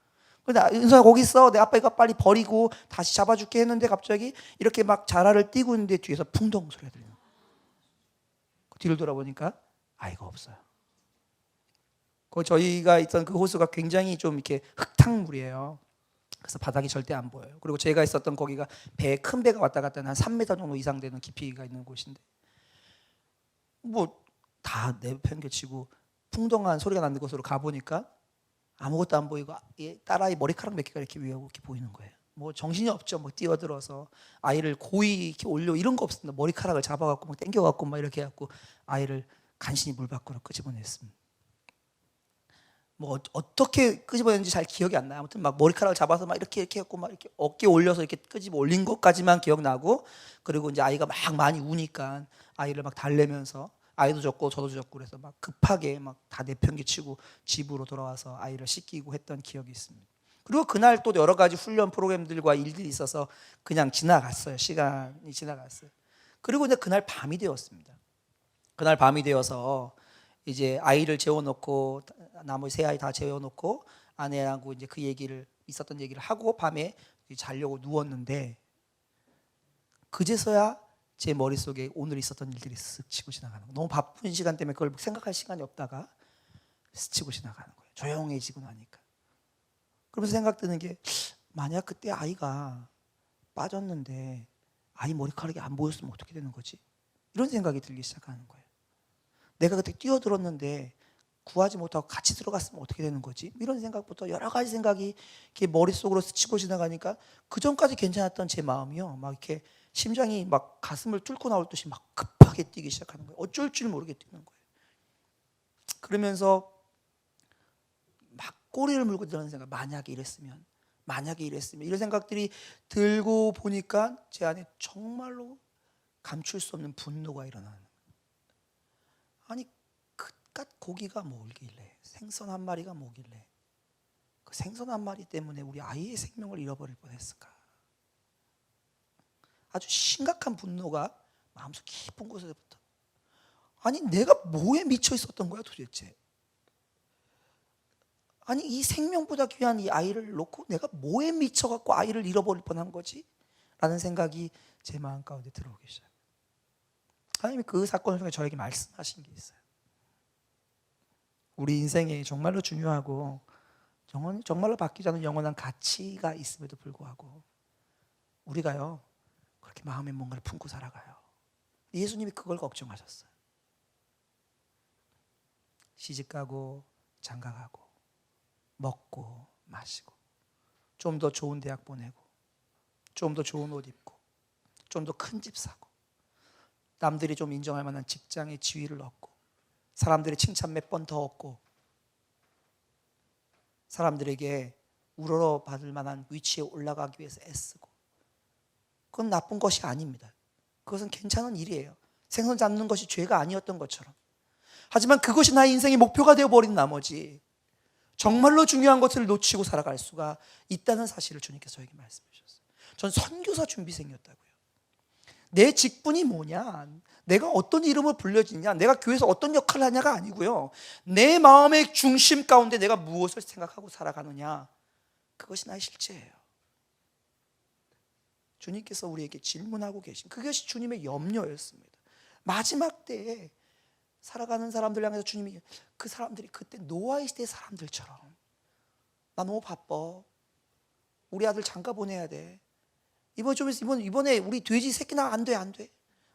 근데 은서야 거기 있어. 내 아빠 이거 빨리 버리고 다시 잡아줄게 했는데 갑자기 이렇게 막 자라를 띄고 있는데 뒤에서 풍덩 소리가 들려요. 뒤를 돌아보니까 아이가 없어요. 저희가 있던 그 호수가 굉장히 좀 이렇게 흙탕물이에요. 그래서 바닥이 절대 안 보여요. 그리고 제가 있었던 거기가 큰 배가 왔다 갔다 하는 한 3m 정도 이상 되는 깊이가 있는 곳인데 뭐 다 내팽개치고 풍덩한 소리가 나는 곳으로 가보니까 아무것도 안 보이고 딸아이 머리카락 몇 개가 이렇게 위에 이렇게 보이는 거예요. 뭐 정신이 없죠. 뭐 뛰어들어서 아이를 고이 이렇게 올려 이런 거 없습니다. 머리카락을 잡아갖고 막 당겨갖고 막 이렇게 해갖고 아이를 간신히 물 밖으로 끄집어냈습니다. 뭐 어떻게 끄집어냈는지 잘 기억이 안 나요. 아무튼 막 머리카락을 잡아서 막 이렇게 했고 막 이렇게 어깨 올려서 이렇게 끄집어 올린 것까지만 기억나고, 그리고 이제 아이가 막 많이 우니까 아이를 막 달래면서 아이도 졌고 저도 졌고 그래서 막 급하게 막 다 내팽개치고 집으로 돌아와서 아이를 씻기고 했던 기억이 있습니다. 그리고 그날 또 여러 가지 훈련 프로그램들과 일들이 있어서 그냥 지나갔어요. 시간이 지나갔어요. 그리고 이제 그날 밤이 되었습니다. 그날 밤이 되어서 이제 아이를 재워놓고 나머지 세 아이 다 재워놓고 아내하고 이제 그 얘기를 있었던 얘기를 하고 밤에 자려고 누웠는데 그제서야 제 머릿속에 오늘 있었던 일들이 쓱 치고 지나가는 거예요. 너무 바쁜 시간 때문에 그걸 생각할 시간이 없다가 스치고 지나가는 거예요. 조용해지고 나니까. 그러면서 생각 드는 게 만약 그때 아이가 빠졌는데 아이 머리카락이 안 보였으면 어떻게 되는 거지? 이런 생각이 들기 시작하는 거예요. 내가 그때 뛰어들었는데 구하지 못하고 같이 들어갔으면 어떻게 되는 거지? 이런 생각부터 여러 가지 생각이 이렇게 머릿속으로 스치고 지나가니까 그 전까지 괜찮았던 제 마음이요. 막 이렇게 심장이 막 가슴을 뚫고 나올 듯이 막 급하게 뛰기 시작하는 거예요. 어쩔 줄 모르게 뛰는 거예요. 그러면서 막 꼬리를 물고 드는 생각, 만약에 이랬으면 이런 생각들이 들고 보니까 제 안에 정말로 감출 수 없는 분노가 일어나는 거예요. 아니 그깟 고기가 뭐길래, 생선 한 마리가 뭐길래 그 생선 한 마리 때문에 우리 아이의 생명을 잃어버릴 뻔했을까? 아주 심각한 분노가 마음속 깊은 곳에부터, 아니 내가 뭐에 미쳐 있었던 거야 도대체? 아니 이 생명보다 귀한 이 아이를 놓고 내가 뭐에 미쳐갖고 아이를 잃어버릴 뻔한 거지? 라는 생각이 제 마음 가운데 들어오기 시작해요. 하나님이 그 사건을 통해 저에게 말씀하신 게 있어요. 우리 인생에 정말로 중요하고 정말로 바뀌지 않는 영원한 가치가 있음에도 불구하고 우리가요 그렇게 마음에 뭔가를 품고 살아가요. 예수님이 그걸 걱정하셨어요. 시집가고 장가가고 먹고 마시고 좀 더 좋은 대학 보내고 좀 더 좋은 옷 입고 좀 더 큰 집 사고 남들이 좀 인정할 만한 직장의 지위를 얻고 사람들의 칭찬 몇 번 더 얻고 사람들에게 우러러 받을 만한 위치에 올라가기 위해서 애쓰고, 그건 나쁜 것이 아닙니다. 그것은 괜찮은 일이에요. 생선 잡는 것이 죄가 아니었던 것처럼. 하지만 그것이 나의 인생의 목표가 되어버린 나머지 정말로 중요한 것을 놓치고 살아갈 수가 있다는 사실을 주님께서 저에게 말씀해 주셨어요. 전 선교사 준비생이었다고요. 내 직분이 뭐냐, 내가 어떤 이름을 불려지냐, 내가 교회에서 어떤 역할을 하냐가 아니고요, 내 마음의 중심 가운데 내가 무엇을 생각하고 살아가느냐, 그것이 나의 실체예요. 주님께서 우리에게 질문하고 계신 그것이 주님의 염려였습니다. 마지막 때에 살아가는 사람들 향해서 주님이 그 사람들이 그때 노아의 시대의 사람들처럼 나 너무 바빠, 우리 아들 장가 보내야 돼, 이번에 우리 돼지 새끼 나 안 돼.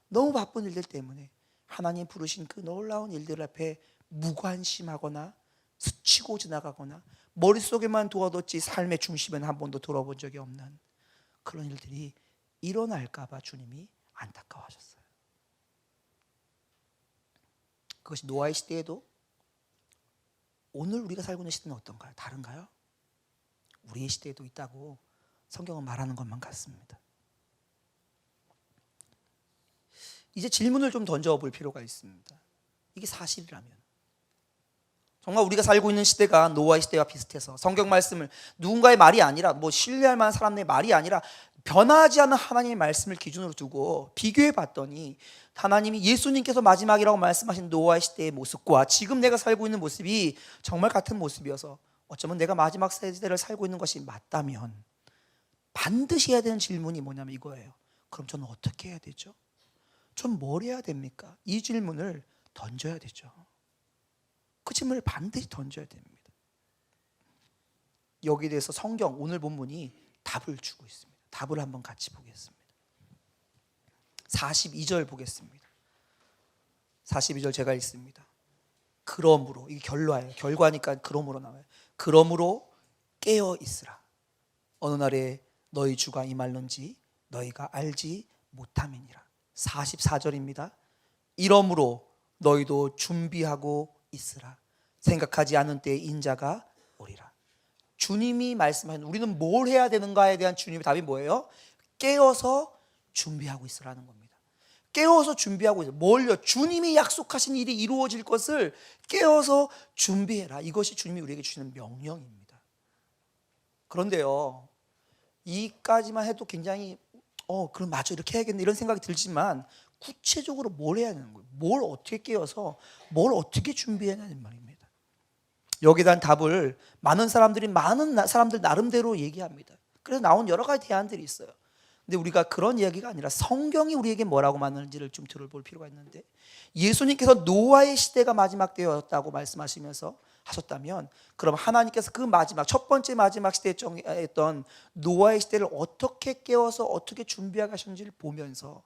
너무 바쁜 일들 때문에 하나님 부르신 그 놀라운 일들 앞에 무관심하거나 스치고 지나가거나 머릿속에만 두어뒀지 삶의 중심에는 한 번도 돌아본 적이 없는 그런 일들이 일어날까 봐 주님이 안타까워하셨어요. 그것이 노아의 시대에도 오늘 우리가 살고 있는 시대는 어떤가요? 다른가요? 우리의 시대에도 있다고 성경은 말하는 것만 같습니다. 이제 질문을 좀 던져볼 필요가 있습니다. 이게 사실이라면, 정말 우리가 살고 있는 시대가 노아의 시대와 비슷해서 성경 말씀을 누군가의 말이 아니라 신뢰할 만한 사람의 말이 아니라 변하지 않는 하나님의 말씀을 기준으로 두고 비교해 봤더니 하나님이 예수님께서 마지막이라고 말씀하신 노아의 시대의 모습과 지금 내가 살고 있는 모습이 정말 같은 모습이어서 어쩌면 내가 마지막 세대를 살고 있는 것이 맞다면 반드시 해야 되는 질문이 뭐냐면 이거예요. 그럼 저는 어떻게 해야 되죠? 전 뭘 해야 됩니까? 이 질문을 던져야 되죠. 그 질문을 반드시 던져야 됩니다. 여기에 대해서 성경 오늘 본문이 답을 주고 있습니다. 답을 한번 같이 보겠습니다. 42절 보겠습니다. 42절 제가 읽습니다. 그러므로, 이게 결과니까 그러므로 나와요. 그러므로 깨어 있으라. 어느 날에 너희 주가 임할는지 너희가 알지 못함이니라. 44절입니다. 이러므로 너희도 준비하고 있으라. 생각하지 않은 때에 인자가 오리라. 주님이 말씀하신, 우리는 뭘 해야 되는가에 대한 주님의 답이 뭐예요? 깨어서 준비하고 있으라는 겁니다. 깨어서 준비하고 있어요. 뭘요? 주님이 약속하신 일이 이루어질 것을 깨어서 준비해라. 이것이 주님이 우리에게 주시는 명령입니다. 그런데요, 이까지만 해도 굉장히 그럼 맞아, 이렇게 해야겠네 이런 생각이 들지만 구체적으로 뭘 해야 하는 거예요? 뭘 어떻게 깨어서 뭘 어떻게 준비해야 하는 말입니다. 여기에 대한 답을 많은 사람들 나름대로 얘기합니다. 그래서 나온 여러 가지 대안들이 있어요. 근데 우리가 그런 이야기가 아니라 성경이 우리에게 뭐라고 말하는지를 좀 들어볼 필요가 있는데, 예수님께서 노아의 시대가 마지막 때였다고 말씀하시면서 하셨다면, 그럼 하나님께서 그 마지막 첫 번째 마지막 시대에 정했던 노아의 시대를 어떻게 깨워서 어떻게 준비하게 하셨는지를 보면서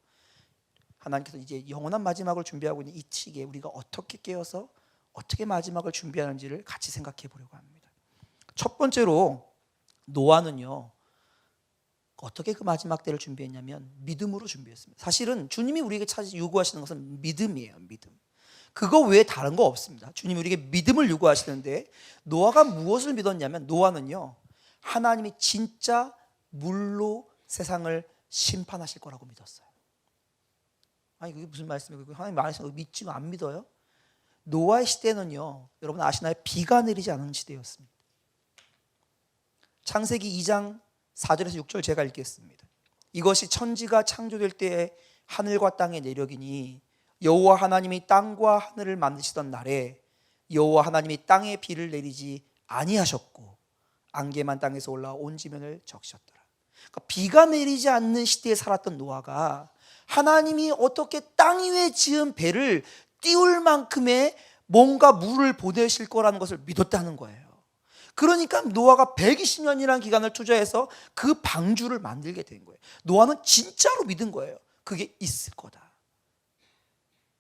하나님께서 이제 영원한 마지막을 준비하고 있는 이 시기에 우리가 어떻게 깨워서 어떻게 마지막을 준비하는지를 같이 생각해 보려고 합니다. 첫 번째로 노아는요, 어떻게 그 마지막 때를 준비했냐면 믿음으로 준비했습니다. 사실은 주님이 우리에게 요구하시는 것은 믿음이에요. 믿음. 그거 외에 다른 거 없습니다. 주님이 우리에게 믿음을 요구하시는데, 노아가 무엇을 믿었냐면, 노아는요, 하나님이 진짜 물로 세상을 심판하실 거라고 믿었어요. 아니, 그게 무슨 말씀이에요? 하나님 말씀을 믿지도 안 믿어요? 노아의 시대는요, 여러분 아시나요? 비가 내리지 않은 시대였습니다. 창세기 2장 4절에서 6절 제가 읽겠습니다. 이것이 천지가 창조될 때에 하늘과 땅의 내력이니, 여호와 하나님이 땅과 하늘을 만드시던 날에 여호와 하나님이 땅에 비를 내리지 아니하셨고 안개만 땅에서 올라와 온 지면을 적셨더라. 그러니까 비가 내리지 않는 시대에 살았던 노아가 하나님이 어떻게 땅 위에 지은 배를 띄울 만큼의 뭔가 물을 보내실 거라는 것을 믿었다는 거예요. 그러니까 노아가 120년이라는 기간을 투자해서 그 방주를 만들게 된 거예요. 노아는 진짜로 믿은 거예요. 그게 있을 거다.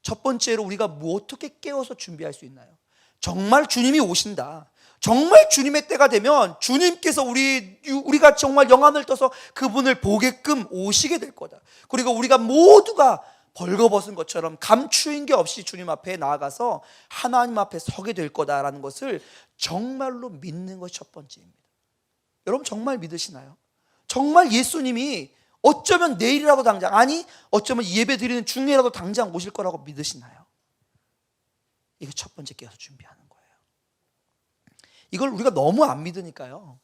첫 번째로 우리가 어떻게 깨워서 준비할 수 있나요? 정말 주님이 오신다. 정말 주님의 때가 되면 주님께서 우리가 정말 영안을 떠서 그분을 보게끔 오시게 될 거다. 그리고 우리가 모두가 벌거벗은 것처럼 감추인 게 없이 주님 앞에 나아가서 하나님 앞에 서게 될 거다라는 것을 정말로 믿는 것이 첫 번째입니다. 여러분 정말 믿으시나요? 정말 예수님이 어쩌면 내일이라도 당장, 아니 어쩌면 예배 드리는 중에라도 당장 오실 거라고 믿으시나요? 이게 첫 번째 깨어서 준비하는 거예요. 이걸 우리가 너무 안 믿으니까요,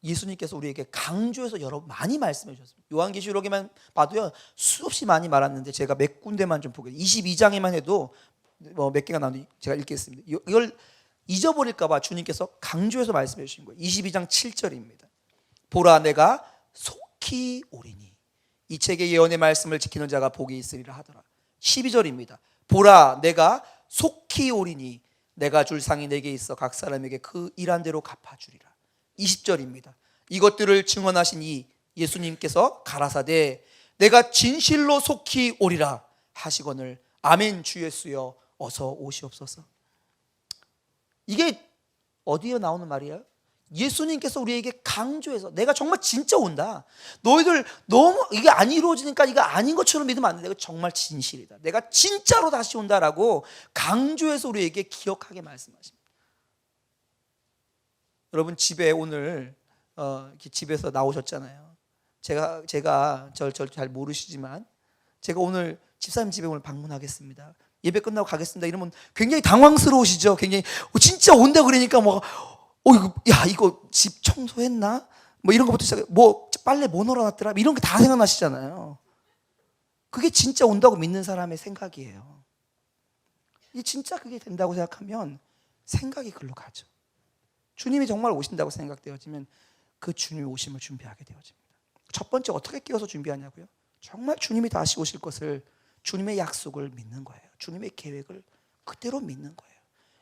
예수님께서 우리에게 강조해서 많이 말씀해 주셨습니다. 요한계시록에만 봐도요, 수없이 많이 말았는데 제가 몇 군데만 좀 보겠습니다. 22장에만 해도 몇 개가 나오는데 제가 읽겠습니다. 이걸 잊어버릴까 봐 주님께서 강조해서 말씀해 주신 거예요. 22장 7절입니다. 보라, 내가 속히 오리니 이 책의 예언의 말씀을 지키는 자가 복이 있으리라 하더라. 12절입니다. 보라, 내가 속히 오리니 내가 줄 상이 내게 있어 각 사람에게 그 일한 대로 갚아주리라. 20절입니다. 이것들을 증언하신 이 예수님께서 가라사대 내가 진실로 속히 오리라 하시거늘 아멘. 주 예수여 어서 오시옵소서. 이게 어디에 나오는 말이에요? 예수님께서 우리에게 강조해서 내가 정말 진짜 온다. 너희들 너무 이게 안 이루어지니까 이거 아닌 것처럼 믿으면 안 돼. 내가 정말 진실이다. 내가 진짜로 다시 온다라고 강조해서 우리에게 기억하게 말씀하십니다. 여러분 집에 오늘 집에서 나오셨잖아요. 제가 절 잘 모르시지만 제가 오늘 집사님 집에 오늘 방문하겠습니다. 예배 끝나고 가겠습니다. 이러면 굉장히 당황스러우시죠. 굉장히 진짜 온다 그러니까 이거 집 청소했나? 이런 것부터 시작해. 빨래 뭐 널어놨더라? 이런 게 다 생각나시잖아요. 그게 진짜 온다고 믿는 사람의 생각이에요. 이 진짜 그게 된다고 생각하면 생각이 글로 가죠. 주님이 정말 오신다고 생각되어지면 그 주님의 오심을 준비하게 되어집니다. 첫 번째 어떻게 끼워서 준비하냐고요? 정말 주님이 다시 오실 것을, 주님의 약속을 믿는 거예요. 주님의 계획을 그대로 믿는 거예요.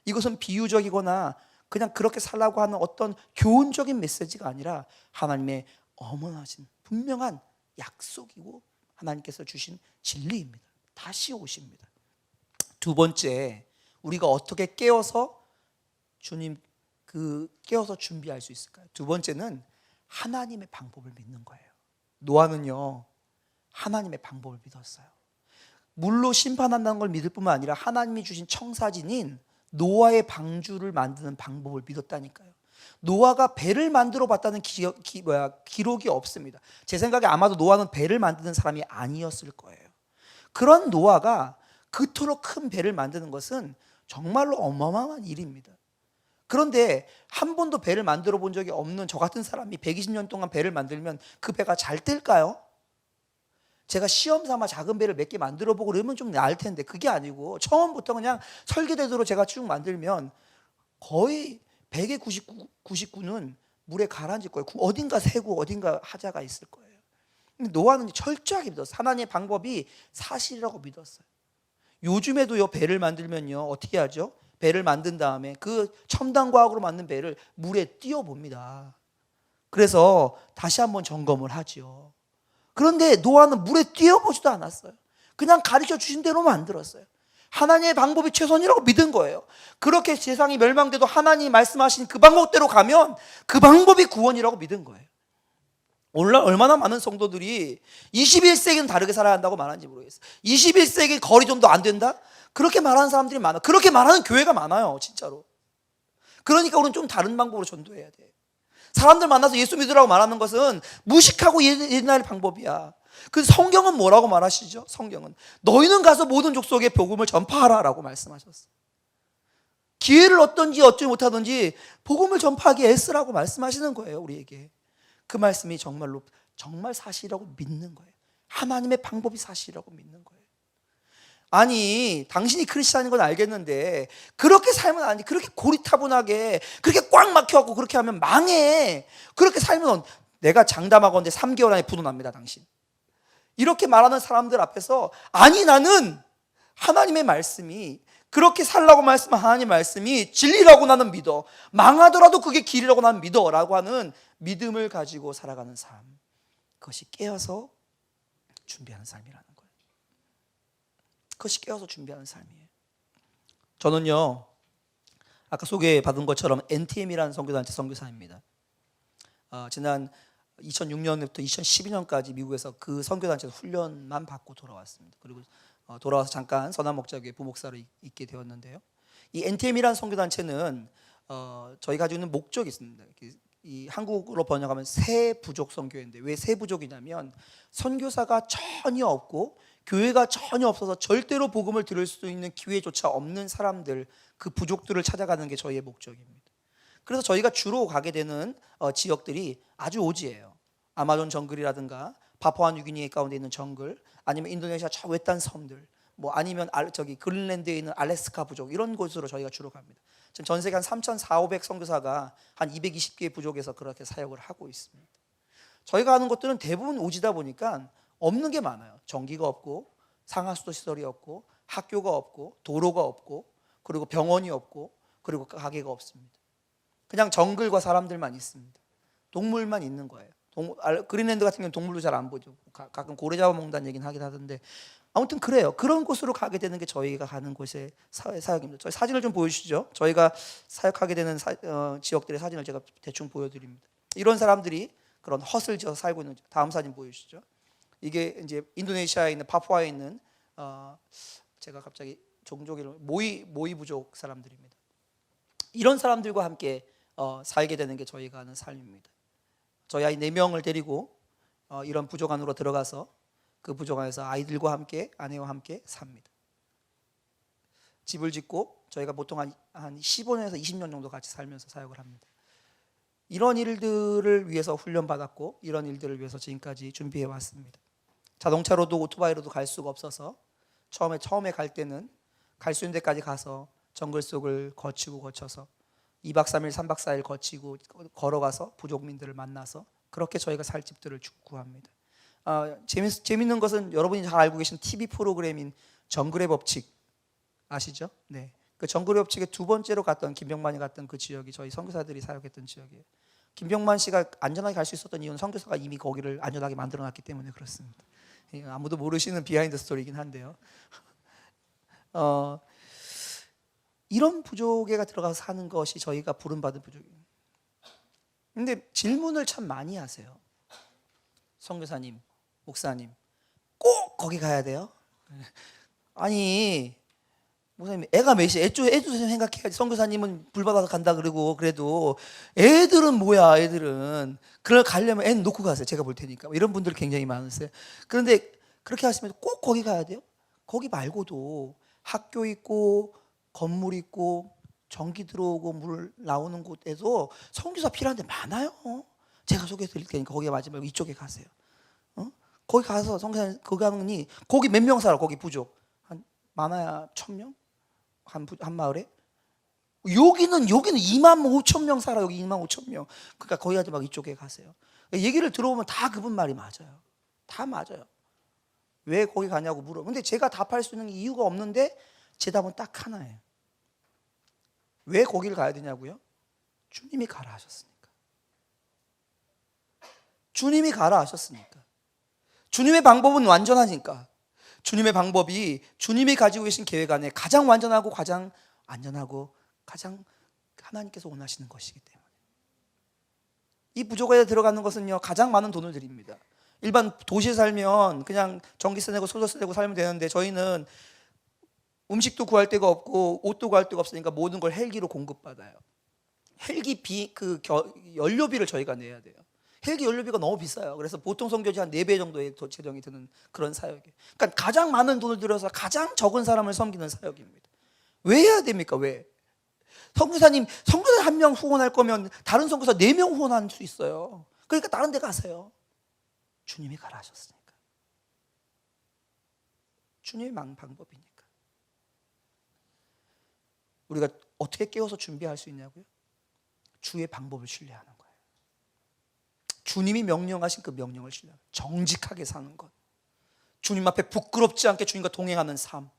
이것은 비유적이거나 그냥 그렇게 살라고 하는 어떤 교훈적인 메시지가 아니라 하나님의 어머나신 분명한 약속이고 하나님께서 주신 진리입니다. 다시 오십니다. 두 번째, 우리가 어떻게 깨어서 깨어서 준비할 수 있을까요? 두 번째는 하나님의 방법을 믿는 거예요. 노아는요, 하나님의 방법을 믿었어요. 물로 심판한다는 걸 믿을 뿐만 아니라 하나님이 주신 청사진인 노아의 방주를 만드는 방법을 믿었다니까요. 노아가 배를 만들어 봤다는 기록이 없습니다. 제 생각에 아마도 노아는 배를 만드는 사람이 아니었을 거예요. 그런 노아가 그토록 큰 배를 만드는 것은 정말로 어마어마한 일입니다. 그런데 한 번도 배를 만들어 본 적이 없는 저 같은 사람이 120년 동안 배를 만들면 그 배가 잘 뜰까요? 제가 시험 삼아 작은 배를 몇 개 만들어 보고 그러면 좀 나을 텐데 그게 아니고 처음부터 그냥 설계대로 제가 쭉 만들면 거의 100의 99는 물에 가라앉을 거예요. 어딘가 새고 어딘가 하자가 있을 거예요. 근데 노아는 철저하게 믿었어요. 하나님의 방법이 사실이라고 믿었어요. 요즘에도요, 배를 만들면요 어떻게 하죠? 배를 만든 다음에 그 첨단 과학으로 만든 배를 물에 띄워 봅니다. 그래서 다시 한번 점검을 하죠. 그런데 노아는 물에 띄워보지도 않았어요. 그냥 가르쳐 주신 대로 만들었어요. 하나님의 방법이 최선이라고 믿은 거예요. 그렇게 세상이 멸망돼도 하나님이 말씀하신 그 방법대로 가면 그 방법이 구원이라고 믿은 거예요. 오늘날 얼마나 많은 성도들이 21세기는 다르게 살아야 한다고 말하는지 모르겠어요. 21세기 거리 정도 안 된다? 그렇게 말하는 사람들이 많아요. 그렇게 말하는 교회가 많아요, 진짜로. 그러니까 우리는 좀 다른 방법으로 전도해야 돼. 사람들 만나서 예수 믿으라고 말하는 것은 무식하고 옛날 방법이야. 그 성경은 뭐라고 말하시죠? 성경은 너희는 가서 모든 족속에 복음을 전파하라라고 말씀하셨어요. 기회를 얻든지 얻지 못하든지 복음을 전파하기에 애쓰라고 말씀하시는 거예요, 우리에게. 그 말씀이 정말로 정말 사실이라고 믿는 거예요. 하나님의 방법이 사실이라고 믿는 거예요. 아니, 당신이 크리스찬인 건 알겠는데 그렇게 살면 안 돼. 그렇게 고리타분하게 그렇게 꽉 막혀갖고 그렇게 하면 망해. 그렇게 살면 내가 장담하건대 3개월 안에 부도납니다, 당신. 이렇게 말하는 사람들 앞에서 아니, 나는 하나님의 말씀이 그렇게 살라고 말씀한 하나님의 말씀이 진리라고 나는 믿어. 망하더라도 그게 길이라고 나는 믿어 라고 하는 믿음을 가지고 살아가는 삶, 그것이 깨어서 준비하는 삶이라는 거예요. 그것이 깨어서 준비하는 삶이에요. 저는요, 아까 소개받은 것처럼 NTM이라는 선교단체 선교사입니다. 지난 2006년부터 2012년까지 미국에서 그 선교단체에서 훈련만 받고 돌아왔습니다. 그리고 돌아와서 잠깐 선한목자교회 부목사로 있게 되었는데요. 이 NTM이라는 선교단체는 저희 가지고 있는 목적이 있습니다. 이 한국어로 번역하면 새 부족 선교회인데, 왜 새 부족이냐면 선교사가 전혀 없고 교회가 전혀 없어서 절대로 복음을 들을 수 있는 기회조차 없는 사람들, 그 부족들을 찾아가는 게 저희의 목적입니다. 그래서 저희가 주로 가게 되는 지역들이 아주 오지예요. 아마존 정글이라든가 파푸아뉴기니 가운데 있는 정글, 아니면 인도네시아 저 외딴 섬들, 뭐 아니면 그린랜드에 있는 알래스카 부족, 이런 곳으로 저희가 주로 갑니다. 지금 전 세계 한 3,400 선교사가 한 220개의 부족에서 그렇게 사역을 하고 있습니다. 저희가 하는 것들은 대부분 오지다 보니까 없는 게 많아요. 전기가 없고 상하수도 시설이 없고 학교가 없고 도로가 없고 그리고 병원이 없고 그리고 가게가 없습니다. 그냥 정글과 사람들만 있습니다. 동물만 있는 거예요. 그린랜드 같은 경우는 동물도 잘 안 보죠. 가끔 고래 잡아먹는다는 얘기는 하긴 하던데, 아무튼 그래요. 그런 곳으로 가게 되는 게 저희가 가는 곳의 사역입니다. 저희 사진을 좀 보여주시죠. 저희가 사역하게 되는 지역들의 사진을 제가 대충 보여드립니다. 이런 사람들이 그런 헛을 지어서 살고 있는, 다음 사진 보여주시죠. 이게 이제 인도네시아에 있는 파푸아에 있는 제가 갑자기 종족 이름 모이 부족 사람들입니다. 이런 사람들과 함께 살게 되는 게 저희가 하는 삶입니다. 저희 아이 4명을 데리고 이런 부족 안으로 들어가서 그 부족 안에서 아이들과 함께, 아내와 함께 삽니다. 집을 짓고 저희가 보통 한 15년에서 20년 정도 같이 살면서 사역을 합니다. 이런 일들을 위해서 훈련받았고 이런 일들을 위해서 지금까지 준비해 왔습니다. 자동차로도 오토바이로도 갈 수가 없어서 처음에 갈 때는 갈 수 있는 데까지 가서 정글 속을 거쳐서 2박 3일, 3박 4일 거치고 걸어가서 부족민들을 만나서 그렇게 저희가 살 집들을 구합니다. 재밌는 것은 여러분이 잘 알고 계신 TV 프로그램인 정글의 법칙 아시죠? 네. 그 정글의 법칙의 두 번째로 갔던, 김병만이 갔던 그 지역이 저희 선교사들이 사역했던 지역이에요. 김병만 씨가 안전하게 갈 수 있었던 이유는 선교사가 이미 거기를 안전하게 만들어놨기 때문에 그렇습니다. 아무도 모르시는 비하인드 스토리이긴 한데요. 이런 부족에가 들어가서 사는 것이 저희가 부름받은 부족이에요. 근데 질문을 참 많이 하세요. 선교사님, 목사님, 꼭 거기 가야 돼요? 아니, 목사님, 애가 몇이? 애도 생각해야지. 선교사님은 불 받아서 간다 그러고, 그래도 애들은 뭐야, 애들은. 그걸 가려면 애는 놓고 가세요. 제가 볼 테니까. 이런 분들 굉장히 많으세요. 그런데 그렇게 하시면 꼭 거기 가야 돼요? 거기 말고도 학교 있고 건물 있고 전기 들어오고 물 나오는 곳에도 선교사 필요한 데 많아요. 제가 소개해 드릴 테니까 거기에 맞지 말고 이쪽에 가세요. 거기 가서 선교사님 거기 거기 몇 명 살아? 거기 부족 한 많아야 1,000명? 한 마을에? 여기는 2만 5천 명 살아. 여기 2만 5천 명. 그러니까 거기 가지 말고 이쪽에 가세요. 얘기를 들어보면 다 그분 말이 맞아요. 다 맞아요. 왜 거기 가냐고 물어. 근데 제가 답할 수 있는 이유가 없는데 제 답은 딱 하나예요. 왜 거기를 가야 되냐고요? 주님이 가라 하셨으니까. 주님이 가라 하셨으니까. 주님의 방법은 완전하니까. 주님의 방법이 주님이 가지고 계신 계획 안에 가장 완전하고 가장 안전하고 가장 하나님께서 원하시는 것이기 때문에. 이 부족에 들어가는 것은요, 가장 많은 돈을 드립니다. 일반 도시에 살면 그냥 전기세 내고 소득세 내고 살면 되는데, 저희는 음식도 구할 데가 없고 옷도 구할 데가 없으니까 모든 걸 헬기로 공급받아요. 헬기 연료비를 저희가 내야 돼요. 헬기 연료비가 너무 비싸요. 그래서 보통 선교지 한 4배 정도의 재정이 드는 그런 사역이에요. 그러니까 가장 많은 돈을 들여서 가장 적은 사람을 섬기는 사역입니다. 왜 해야 됩니까? 왜? 선교사 한 명 후원할 거면 다른 선교사 4명 후원할 수 있어요. 그러니까 다른 데 가세요. 주님이 가라 하셨으니까. 주님의 방법이니까. 우리가 어떻게 깨워서 준비할 수 있냐고요? 주의 방법을 신뢰하는 거예요. 주님이 명령하신 그 명령을 신뢰하는 거예요. 정직하게 사는 것, 주님 앞에 부끄럽지 않게 주님과 동행하는 삶,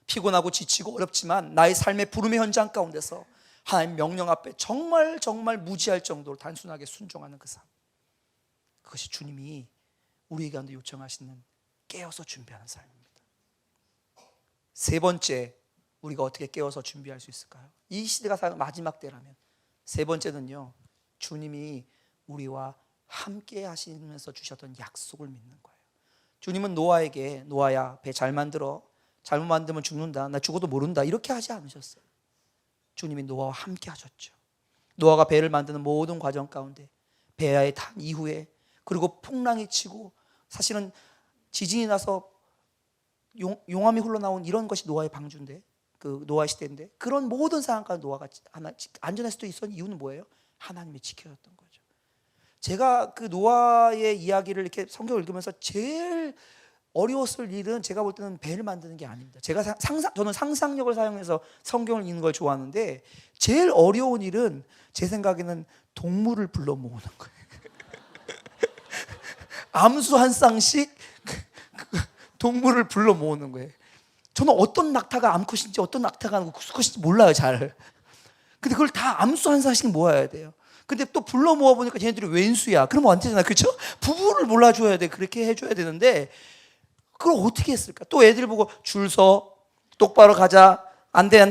피곤하고 지치고 어렵지만 나의 삶의 부름의 현장 가운데서 하나님 명령 앞에 정말 무지할 정도로 단순하게 순종하는 그 삶, 그것이 주님이 우리에게 요청하시는 깨어서 준비하는 삶입니다. 세 번째, 우리가 어떻게 깨어서 준비할 수 있을까요? 이 시대가 마지막 때라면 세 번째는요, 주님이 우리와 함께 하시면서 주셨던 약속을 믿는 거예요. 주님은 노아에게, 노아야 배 잘 만들어, 잘못 만들면 죽는다, 나 죽어도 모른다, 이렇게 하지 않으셨어요. 주님이 노아와 함께 하셨죠. 노아가 배를 만드는 모든 과정 가운데, 배에 탄 이후에, 그리고 풍랑이 치고 사실은 지진이 나서 용암이 흘러나온 이런 것이 노아의 방주인데, 그 노아 시대인데, 그런 모든 상황 가운데 노아가 안전할 수도 있었던 이유는 뭐예요? 하나님이 지켜줬던 거죠. 제가 그 노아의 이야기를 이렇게 성경을 읽으면서 제일 어려웠을 일은 제가 볼 때는 배를 만드는 게 아닙니다. 저는 상상력을 사용해서 성경을 읽는 걸 좋아하는데, 제일 어려운 일은 제 생각에는 동물을 불러 모으는 거예요. 암수 한 쌍씩 동물을 불러 모으는 거예요. 저는 어떤 낙타가 암컷인지 어떤 낙타가 수컷인지 몰라요, 잘. 근데 그걸 다 암수 한 쌍씩 모아야 돼요. 근데 또 불러 모아 보니까 쟤네들이 왼수야. 그러면 안 되잖아, 그렇죠? 부부를 몰라줘야 돼. 그렇게 해줘야 되는데 그걸 어떻게 했을까? 또 애들 보고 줄 서, 똑바로 가자, 안 돼,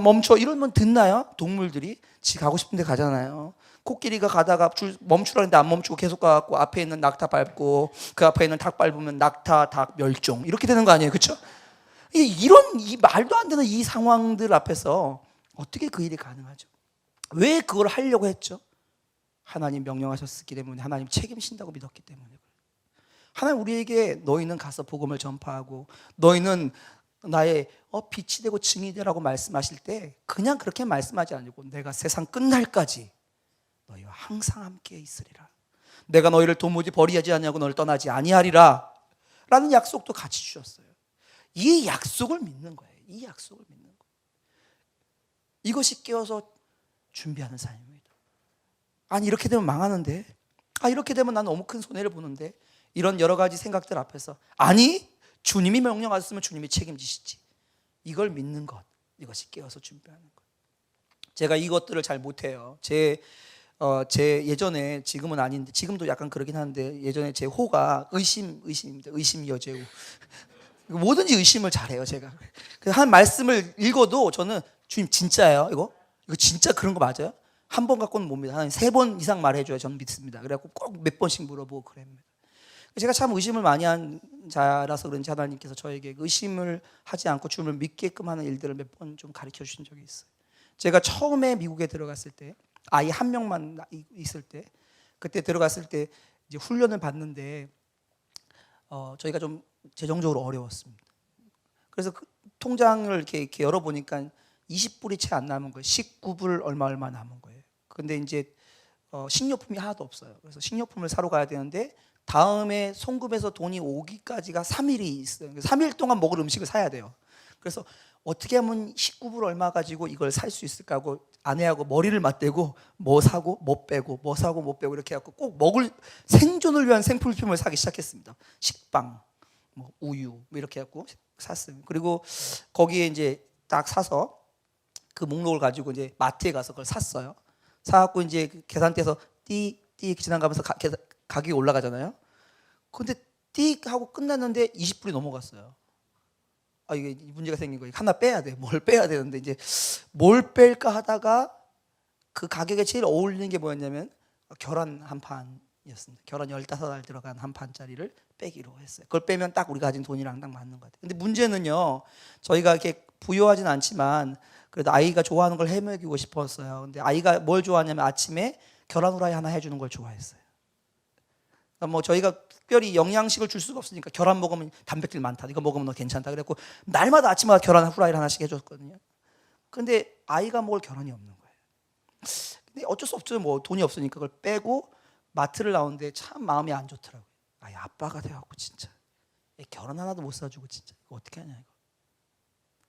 멈춰, 이러면 듣나요? 동물들이 지 가고 싶은데 가잖아요. 코끼리가 가다가 멈추라는데 안 멈추고 계속 가갖고 앞에 있는 낙타 밟고 그 앞에 있는 닭 밟으면 낙타, 닭 멸종, 이렇게 되는 거 아니에요, 그렇죠? 이 말도 안 되는 이 상황들 앞에서 어떻게 그 일이 가능하죠? 왜 그걸 하려고 했죠? 하나님 명령하셨기 때문에, 하나님 책임진다고 믿었기 때문에. 하나님 우리에게 너희는 가서 복음을 전파하고 너희는 나의 빛이 되고 증인이 되라고 말씀하실 때 그냥 그렇게 말씀하지 않고, 내가 세상 끝날까지 너희와 항상 함께 있으리라, 내가 너희를 도무지 버리지 아니하고 너를 떠나지 아니하리라 라는 약속도 같이 주셨어요. 이 약속을 믿는 거예요. 이 약속을 믿는 거예요. 이것이 깨어서 준비하는 삶입니다. 아니 이렇게 되면 망하는데, 이렇게 되면 나는 너무 큰 손해를 보는데, 이런 여러 가지 생각들 앞에서 아니, 주님이 명령하셨으면 주님이 책임지시지, 이걸 믿는 것, 이것이 깨어서 준비하는 것. 제가 이것들을 잘 못해요. 제 예전에, 지금은 아닌데, 지금도 약간 그러긴 하는데, 예전에 제 호가 의심입니다. 의심 여제우. 뭐든지 의심을 잘해요, 제가. 한 말씀을 읽어도 저는 주님 진짜예요? 이거 진짜 그런 거 맞아요? 한 번 갖고는 못 믿어요. 한 3번 이상 말해줘야 저는 믿습니다. 그래갖고 꼭 몇 번씩 물어보고 그럽니다. 제가 참 의심을 많이 한 자라서 그런지 하나님께서 저에게 의심을 하지 않고 주님을 믿게끔 하는 일들을 몇 번 좀 가르쳐 주신 적이 있어요. 제가 처음에 미국에 들어갔을 때, 아이 한 명만 있을 때, 그때 들어갔을 때 이제 훈련을 받는데 저희가 좀 재정적으로 어려웠습니다. 그래서 그 통장을 이렇게 열어보니까 20불이 채 안 남은 거예요. 19불 얼마 남은 거예요. 근데 이제 식료품이 하나도 없어요. 그래서 식료품을 사러 가야 되는데 다음에 송금해서 돈이 오기까지가 3일이 있어요. 3일 동안 먹을 음식을 사야 돼요. 그래서 어떻게 하면 19불 얼마 가지고 이걸 살 수 있을까 하고 아내하고 머리를 맞대고 뭐 사고 뭐 빼고 뭐 사고 뭐 빼고 이렇게 해갖고 꼭 먹을 생존을 위한 생필품을 사기 시작했습니다. 식빵, 뭐 우유 뭐 이렇게 해갖고 샀어요. 그리고 거기에 이제 딱 사서 그 목록을 가지고 이제 마트에 가서 그걸 샀어요. 사갖고 이제 그 계산대에서 띠 지나가면서 가격이 올라가잖아요. 근데 띠 하고 끝났는데 20불이 넘어갔어요. 아, 이게 문제가 생긴 거예요. 하나 빼야 돼. 뭘 빼야 되는데 이제 뭘 뺄까 하다가 그 가격에 제일 어울리는 게 뭐였냐면 계란 한 판이었습니다. 계란 15알 들어간 한 판짜리를 빼기로 했어요. 그걸 빼면 딱 우리가 가진 돈이랑 딱 맞는 것 같아요. 근데 문제는요, 저희가 이렇게 부유하진 않지만 그래도 아이가 좋아하는 걸 해먹이고 싶었어요. 근데 아이가 뭘 좋아하냐면 아침에 계란 후라이 하나 해주는 걸 좋아했어요. 그러니까 뭐 저희가 특별히 영양식을 줄 수가 없으니까 계란 먹으면 단백질 많다, 이거 먹으면 너 괜찮다 그랬고 날마다 아침마다 계란 후라이를 하나씩 해줬거든요. 근데 아이가 먹을 계란이 없는 거예요. 근데 어쩔 수 없죠. 뭐 돈이 없으니까 그걸 빼고 마트를 나오는데 참 마음이 안 좋더라고요. 아빠가 돼갖고 진짜 계란 하나도 못 사주고 진짜 이거 어떻게 하냐, 이거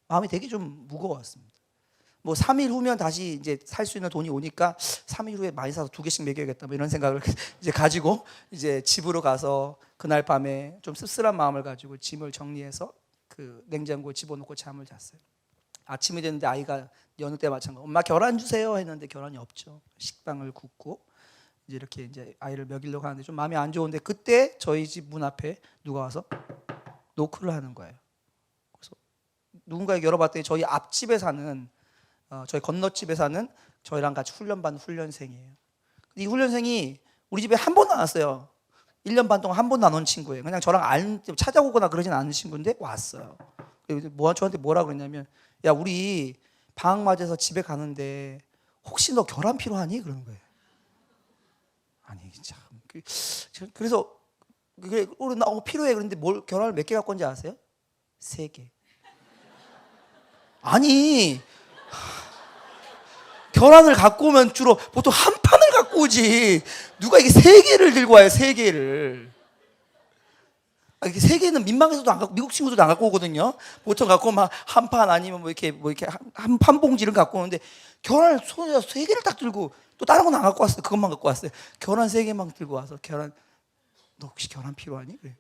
마음이 되게 좀 무거웠습니다. 뭐 3일 후면 다시 이제 살 수 있는 돈이 오니까 3일 후에 많이 사서 2개씩 먹여야겠다 뭐 이런 생각을 이제 가지고 이제 집으로 가서 그날 밤에 좀 씁쓸한 마음을 가지고 짐을 정리해서 그 냉장고에 집어넣고 잠을 잤어요. 아침이 됐는데 아이가 여느 때 마찬가지로 엄마 계란 주세요 했는데 계란이 없죠. 식빵을 굽고 이제 이렇게 이제 아이를 먹이려고 하는데 좀 마음이 안 좋은데 그때 저희 집 문 앞에 누가 와서 노크를 하는 거예요. 그래서 누군가에게 열어봤더니 저희 앞집에 사는 저희 건너집에 사는 저희랑 같이 훈련받는 훈련생이에요. 이 훈련생이 우리 집에 한 번도 안 왔어요. 1년 반 동안 한 번도 안 온 친구예요. 그냥 저랑 찾아오거나 그러진 않은 친구인데 왔어요. 저한테 뭐라 그랬냐면, 야, 우리 방학 맞아서 집에 가는데 혹시 너 계란 필요하니? 그러는 거예요. 아니 참. 그래서 우리 나 필요해. 그런데 뭘 계란을 몇 개 갖고 온지 아세요? 3개. 아니 계란을 갖고 오면 주로 보통 한 판을 갖고 오지 누가 이게 3개를 들고 와요. 3개를. 이게 3개는 민방에서도 안 갖고, 미국 친구들도 안 갖고 오거든요. 보통 갖고 막 한 판 아니면 뭐 이렇게 한 봉지를 갖고 오는데 계란을 손에다 3개를 딱 들고, 또 다른 건 안 갖고 왔어요. 그것만 갖고 왔어요. 계란 3개만 들고 와서 너 혹시 계란 필요하니? 그래.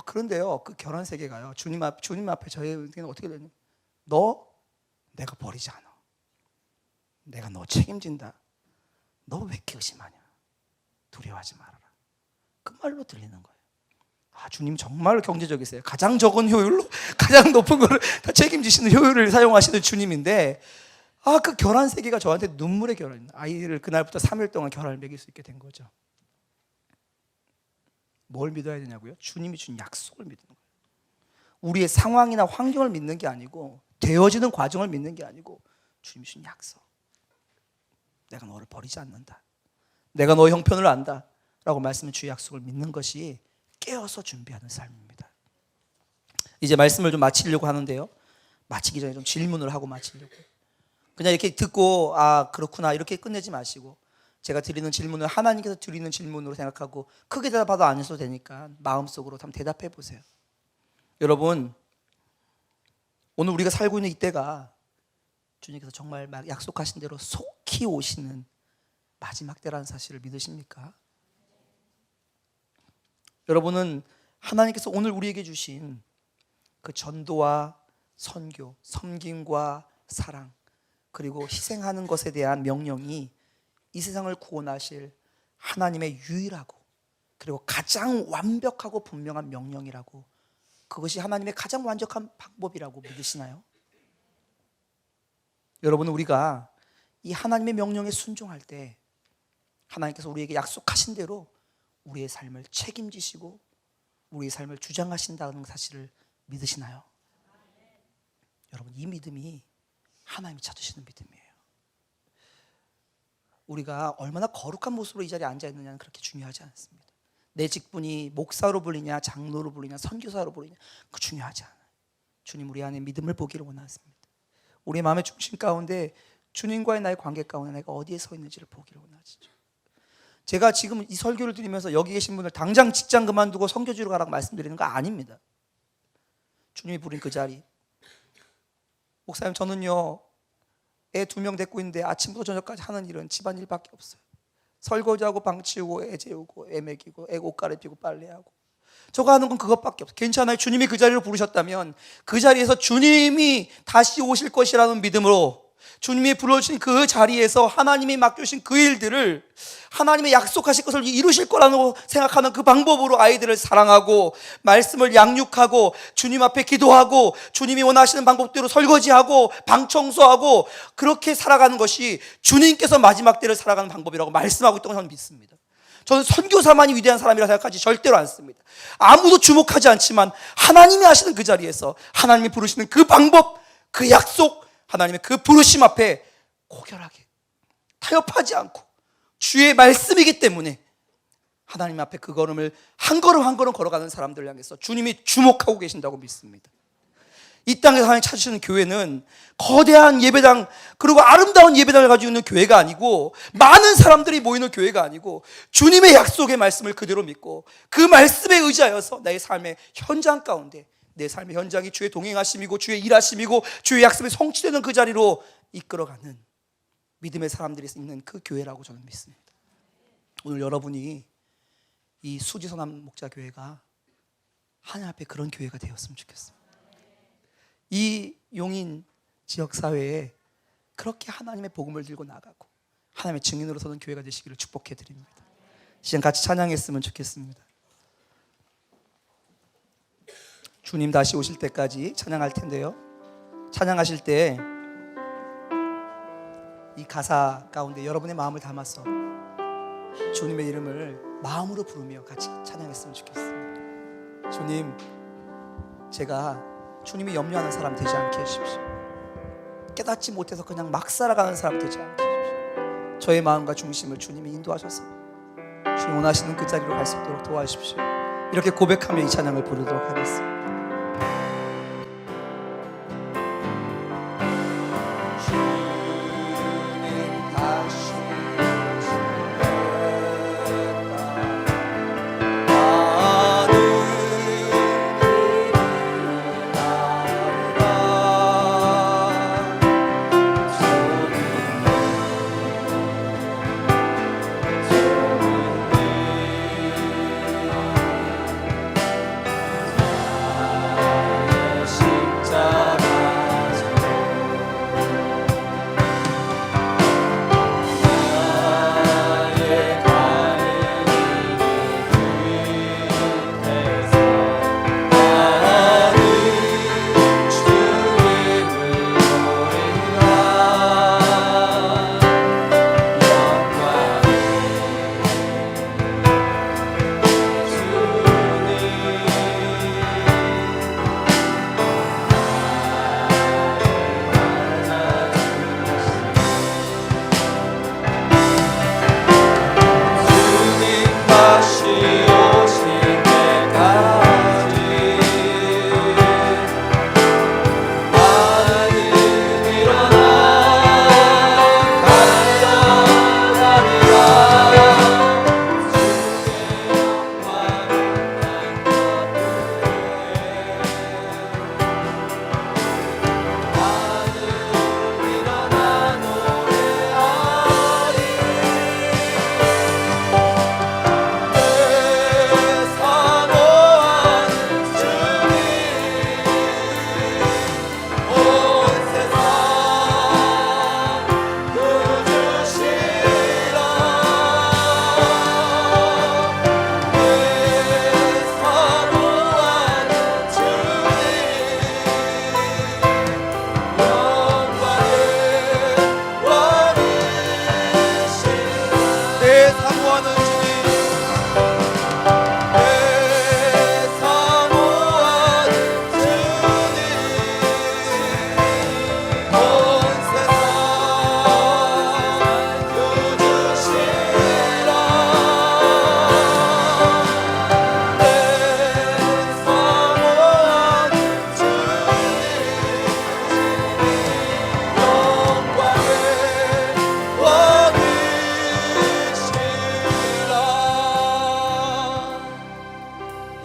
그런데요, 그 계란 3개가요 주님 앞에 저희에게는 어떻게 되냐? 너 내가 버리지 않아. 내가 너 책임진다. 너 왜 이렇게 의심하냐? 두려워하지 말아라. 그 말로 들리는 거예요. 주님 정말 경제적이세요. 가장 적은 효율로 가장 높은 거를 다 책임지시는 효율을 사용하시는 주님인데, 그 계란 3개가 저한테 눈물의 계란입니다. 아이를 그날부터 3일 동안 계란을 먹일 수 있게 된 거죠. 뭘 믿어야 되냐고요? 주님이 준 약속을 믿는 거예요. 우리의 상황이나 환경을 믿는 게 아니고, 되어지는 과정을 믿는 게 아니고, 주님이 준 약속. 내가 너를 버리지 않는다. 내가 너의 형편을 안다. 라고 말씀은 주의 약속을 믿는 것이 깨어서 준비하는 삶입니다. 이제 말씀을 좀 마치려고 하는데요, 마치기 전에 좀 질문을 하고 마치려고. 그냥 이렇게 듣고 그렇구나 이렇게 끝내지 마시고, 제가 드리는 질문을 하나님께서 드리는 질문으로 생각하고 크게 대답하도 안 해도 되니까 마음속으로 한번 대답해 보세요. 여러분, 오늘 우리가 살고 있는 이때가 주님께서 정말 약속하신 대로 속히 오시는 마지막 때라는 사실을 믿으십니까? 여러분은 하나님께서 오늘 우리에게 주신 그 전도와 선교, 섬김과 사랑, 그리고 희생하는 것에 대한 명령이 이 세상을 구원하실 하나님의 유일하고 그리고 가장 완벽하고 분명한 명령이라고, 그것이 하나님의 가장 완벽한 방법이라고 믿으시나요? 여러분, 우리가 이 하나님의 명령에 순종할 때 하나님께서 우리에게 약속하신 대로 우리의 삶을 책임지시고 우리의 삶을 주장하신다는 사실을 믿으시나요? 여러분, 이 믿음이 하나님이 찾으시는 믿음이에요. 우리가 얼마나 거룩한 모습으로 이 자리에 앉아있느냐는 그렇게 중요하지 않습니다. 내 직분이 목사로 불리냐, 장로로 불리냐, 선교사로 불리냐, 그 중요하지 않아요. 주님 우리 안에 믿음을 보기를 원하십니다. 우리 마음의 중심 가운데 주님과의 나의 관계 가운데 내가 어디에 서 있는지를 보기를 원하시죠. 제가 지금 이 설교를 드리면서 여기 계신 분들 당장 직장 그만두고 선교지로 가라고 말씀드리는 거 아닙니다. 주님이 부른 그 자리. 목사님 저는요 애 2명 데리고 있는데 아침부터 저녁까지 하는 일은 집안일밖에 없어요. 설거지하고 방 치우고 애 재우고 애 먹이고 애 옷 갈아입히고 빨래하고 저거 하는 건 그것밖에 없어요. 괜찮아요. 주님이 그 자리로 부르셨다면 그 자리에서 주님이 다시 오실 것이라는 믿음으로 주님이 불러주신 그 자리에서 하나님이 맡겨주신 그 일들을 하나님의 약속하실 것을 이루실 거라고 생각하는 그 방법으로 아이들을 사랑하고 말씀을 양육하고 주님 앞에 기도하고 주님이 원하시는 방법대로 설거지하고 방 청소하고 그렇게 살아가는 것이 주님께서 마지막 때를 살아가는 방법이라고 말씀하고 있다고 저는 믿습니다. 저는 선교사만이 위대한 사람이라 생각하지 절대로 않습니다. 아무도 주목하지 않지만 하나님이 하시는 그 자리에서 하나님이 부르시는 그 방법, 그 약속, 하나님의 그 부르심 앞에 고결하게 타협하지 않고 주의 말씀이기 때문에 하나님 앞에 그 걸음을 한 걸음 한 걸음 걸어가는 사람들을 향해서 주님이 주목하고 계신다고 믿습니다. 이 땅에서 하나님 찾으시는 교회는 거대한 예배당 그리고 아름다운 예배당을 가지고 있는 교회가 아니고 많은 사람들이 모이는 교회가 아니고 주님의 약속의 말씀을 그대로 믿고 그 말씀에 의지하여서 나의 삶의 현장 가운데 내 삶의 현장이 주의 동행하심이고 주의 일하심이고 주의 약속이 성취되는 그 자리로 이끌어가는 믿음의 사람들이 있는 그 교회라고 저는 믿습니다. 오늘 여러분이 이 수지선한 목자교회가 하나님 앞에 그런 교회가 되었으면 좋겠습니다. 이 용인 지역사회에 그렇게 하나님의 복음을 들고 나가고 하나님의 증인으로 서는 교회가 되시기를 축복해 드립니다. 시간 같이 찬양했으면 좋겠습니다. 주님 다시 오실 때까지 찬양할 텐데요, 찬양하실 때 이 가사 가운데 여러분의 마음을 담아서 주님의 이름을 마음으로 부르며 같이 찬양했으면 좋겠습니다. 주님, 제가 주님이 염려하는 사람 되지 않게 해주십시오. 깨닫지 못해서 그냥 막 살아가는 사람 되지 않게 해주십시오. 저의 마음과 중심을 주님이 인도하셔서 주님 원하시는 그 자리로 갈 수 있도록 도와주십시오. 이렇게 고백하며 이 찬양을 부르도록 하겠습니다.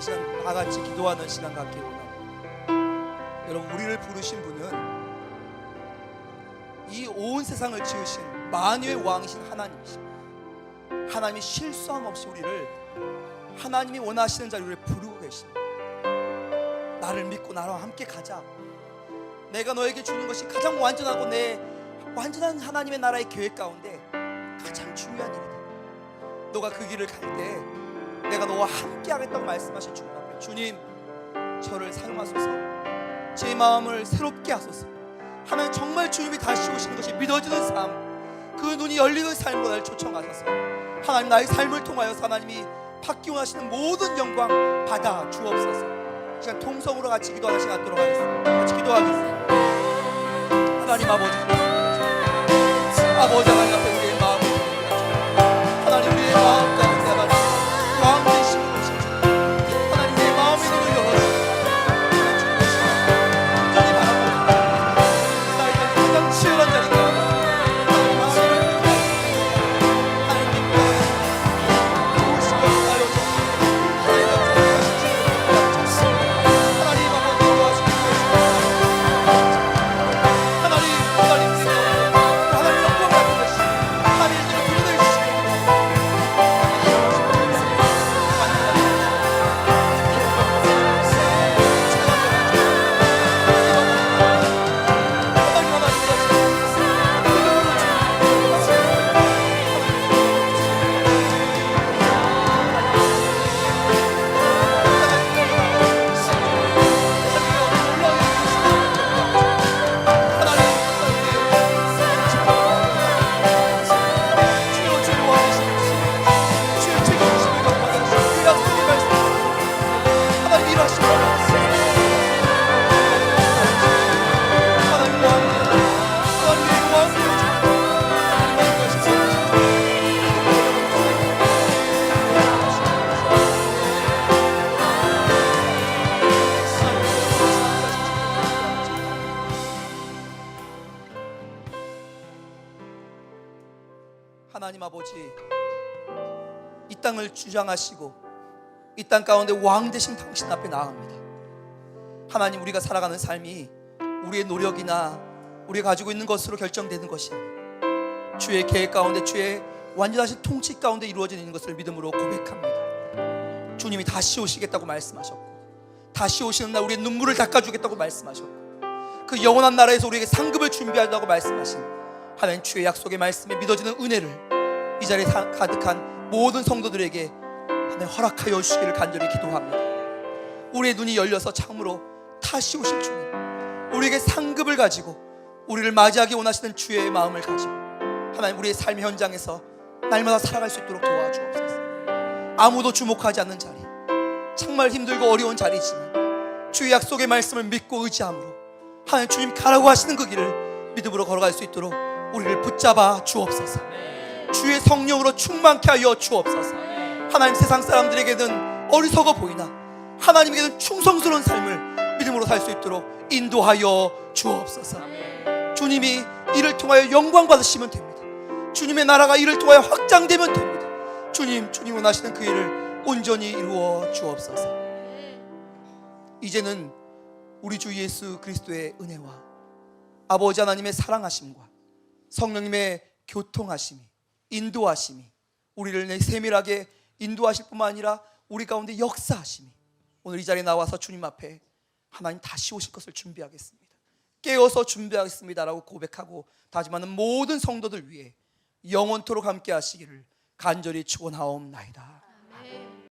시간 다 같이 기도하는 시간 갖기 원합니다. 여러분, 우리를 부르신 분은 이 온 세상을 지으신 만유의 왕이신 하나님이십니다. 하나님이 실수함 없이 우리를, 하나님이 원하시는 자리에 우리를 부르고 계십니다. 나를 믿고 나와 함께 가자. 내가 너에게 주는 것이 가장 완전하고 내 완전한 하나님의 나라의 계획 가운데 가장 중요한 일이다. 너가 그 길을 갈 때 내가 너와 함께 하겠다고 말씀하신 주님 앞에, 주님, 저를 사용하소서. 제 마음을 새롭게 하소서. 하나님, 정말 주님이 다시 오시는 것이 믿어지는 삶, 그 눈이 열리는 삶으로 나를 초청하소서. 하나님, 나의 삶을 통하여서 하나님이 받기 원하시는 모든 영광 받아 주옵소서. 시간 통성으로 같이 기도하는 시간 갖도록 하겠습니다. 같이 기도하겠습니다. 하나님 아버지, 아버지 하나님 앞에 우리의 마음을 드립니다. 하나님, 우리의 마음 가운데 하나님 왕 되시는 것이죠. 하나님, 내 마음의 눈을 열어주시고 온전히 바라보고 나의 가장 치열한 자리가 하나님 마음을 하나님 믿고 좋으신 것을 알려줘. 하나님 아버지 도와주시고 하나님 영광을 받는 것이 하나님께로 부르짖으시고 하나님 아버지, 이 땅을 주장하시고 이 땅 가운데 왕 되신 당신 앞에 나아갑니다. 하나님, 우리가 살아가는 삶이 우리의 노력이나 우리가 가지고 있는 것으로 결정되는 것이 아니라 주의 계획 가운데, 주의 완전하신 통치 가운데 이루어지는 것을 믿음으로 고백합니다. 주님이 다시 오시겠다고 말씀하셨고, 다시 오시는 날 우리의 눈물을 닦아주겠다고 말씀하셨고, 그 영원한 나라에서 우리에게 상급을 준비한다고 말씀하신 하나님, 주의 약속의 말씀에 믿어지는 은혜를 이 자리에 가득한 모든 성도들에게 하나님 허락하여 주시기를 간절히 기도합니다. 우리의 눈이 열려서 참으로 다시 오실 주님, 우리에게 상급을 가지고 우리를 맞이하기 원하시는 주의 마음을 가지고 하나님, 우리의 삶의 현장에서 날마다 살아갈 수 있도록 도와주옵소서. 아무도 주목하지 않는 자리, 정말 힘들고 어려운 자리지만 주의 약속의 말씀을 믿고 의지함으로 하나님, 주님 가라고 하시는 그 길을 믿음으로 걸어갈 수 있도록 우리를 붙잡아 주옵소서. 주의 성령으로 충만케 하여 주옵소서. 하나님, 세상 사람들에게는 어리석어 보이나 하나님에게는 충성스러운 삶을 믿음으로 살 수 있도록 인도하여 주옵소서. 주님이 이를 통하여 영광 받으시면 됩니다. 주님의 나라가 이를 통하여 확장되면 됩니다. 주님 원하시는 그 일을 온전히 이루어 주옵소서. 이제는 우리 주 예수 그리스도의 은혜와 아버지 하나님의 사랑하심과 성령님의 교통하심이, 인도하심이, 우리를 세밀하게 인도하실 뿐만 아니라 우리 가운데 역사하심이, 오늘 이 자리에 나와서 주님 앞에 하나님 다시 오실 것을 준비하겠습니다, 깨어서 준비하겠습니다라고 고백하고 다짐하는 모든 성도들 위해 영원토록 함께 하시기를 간절히 축원하옵나이다.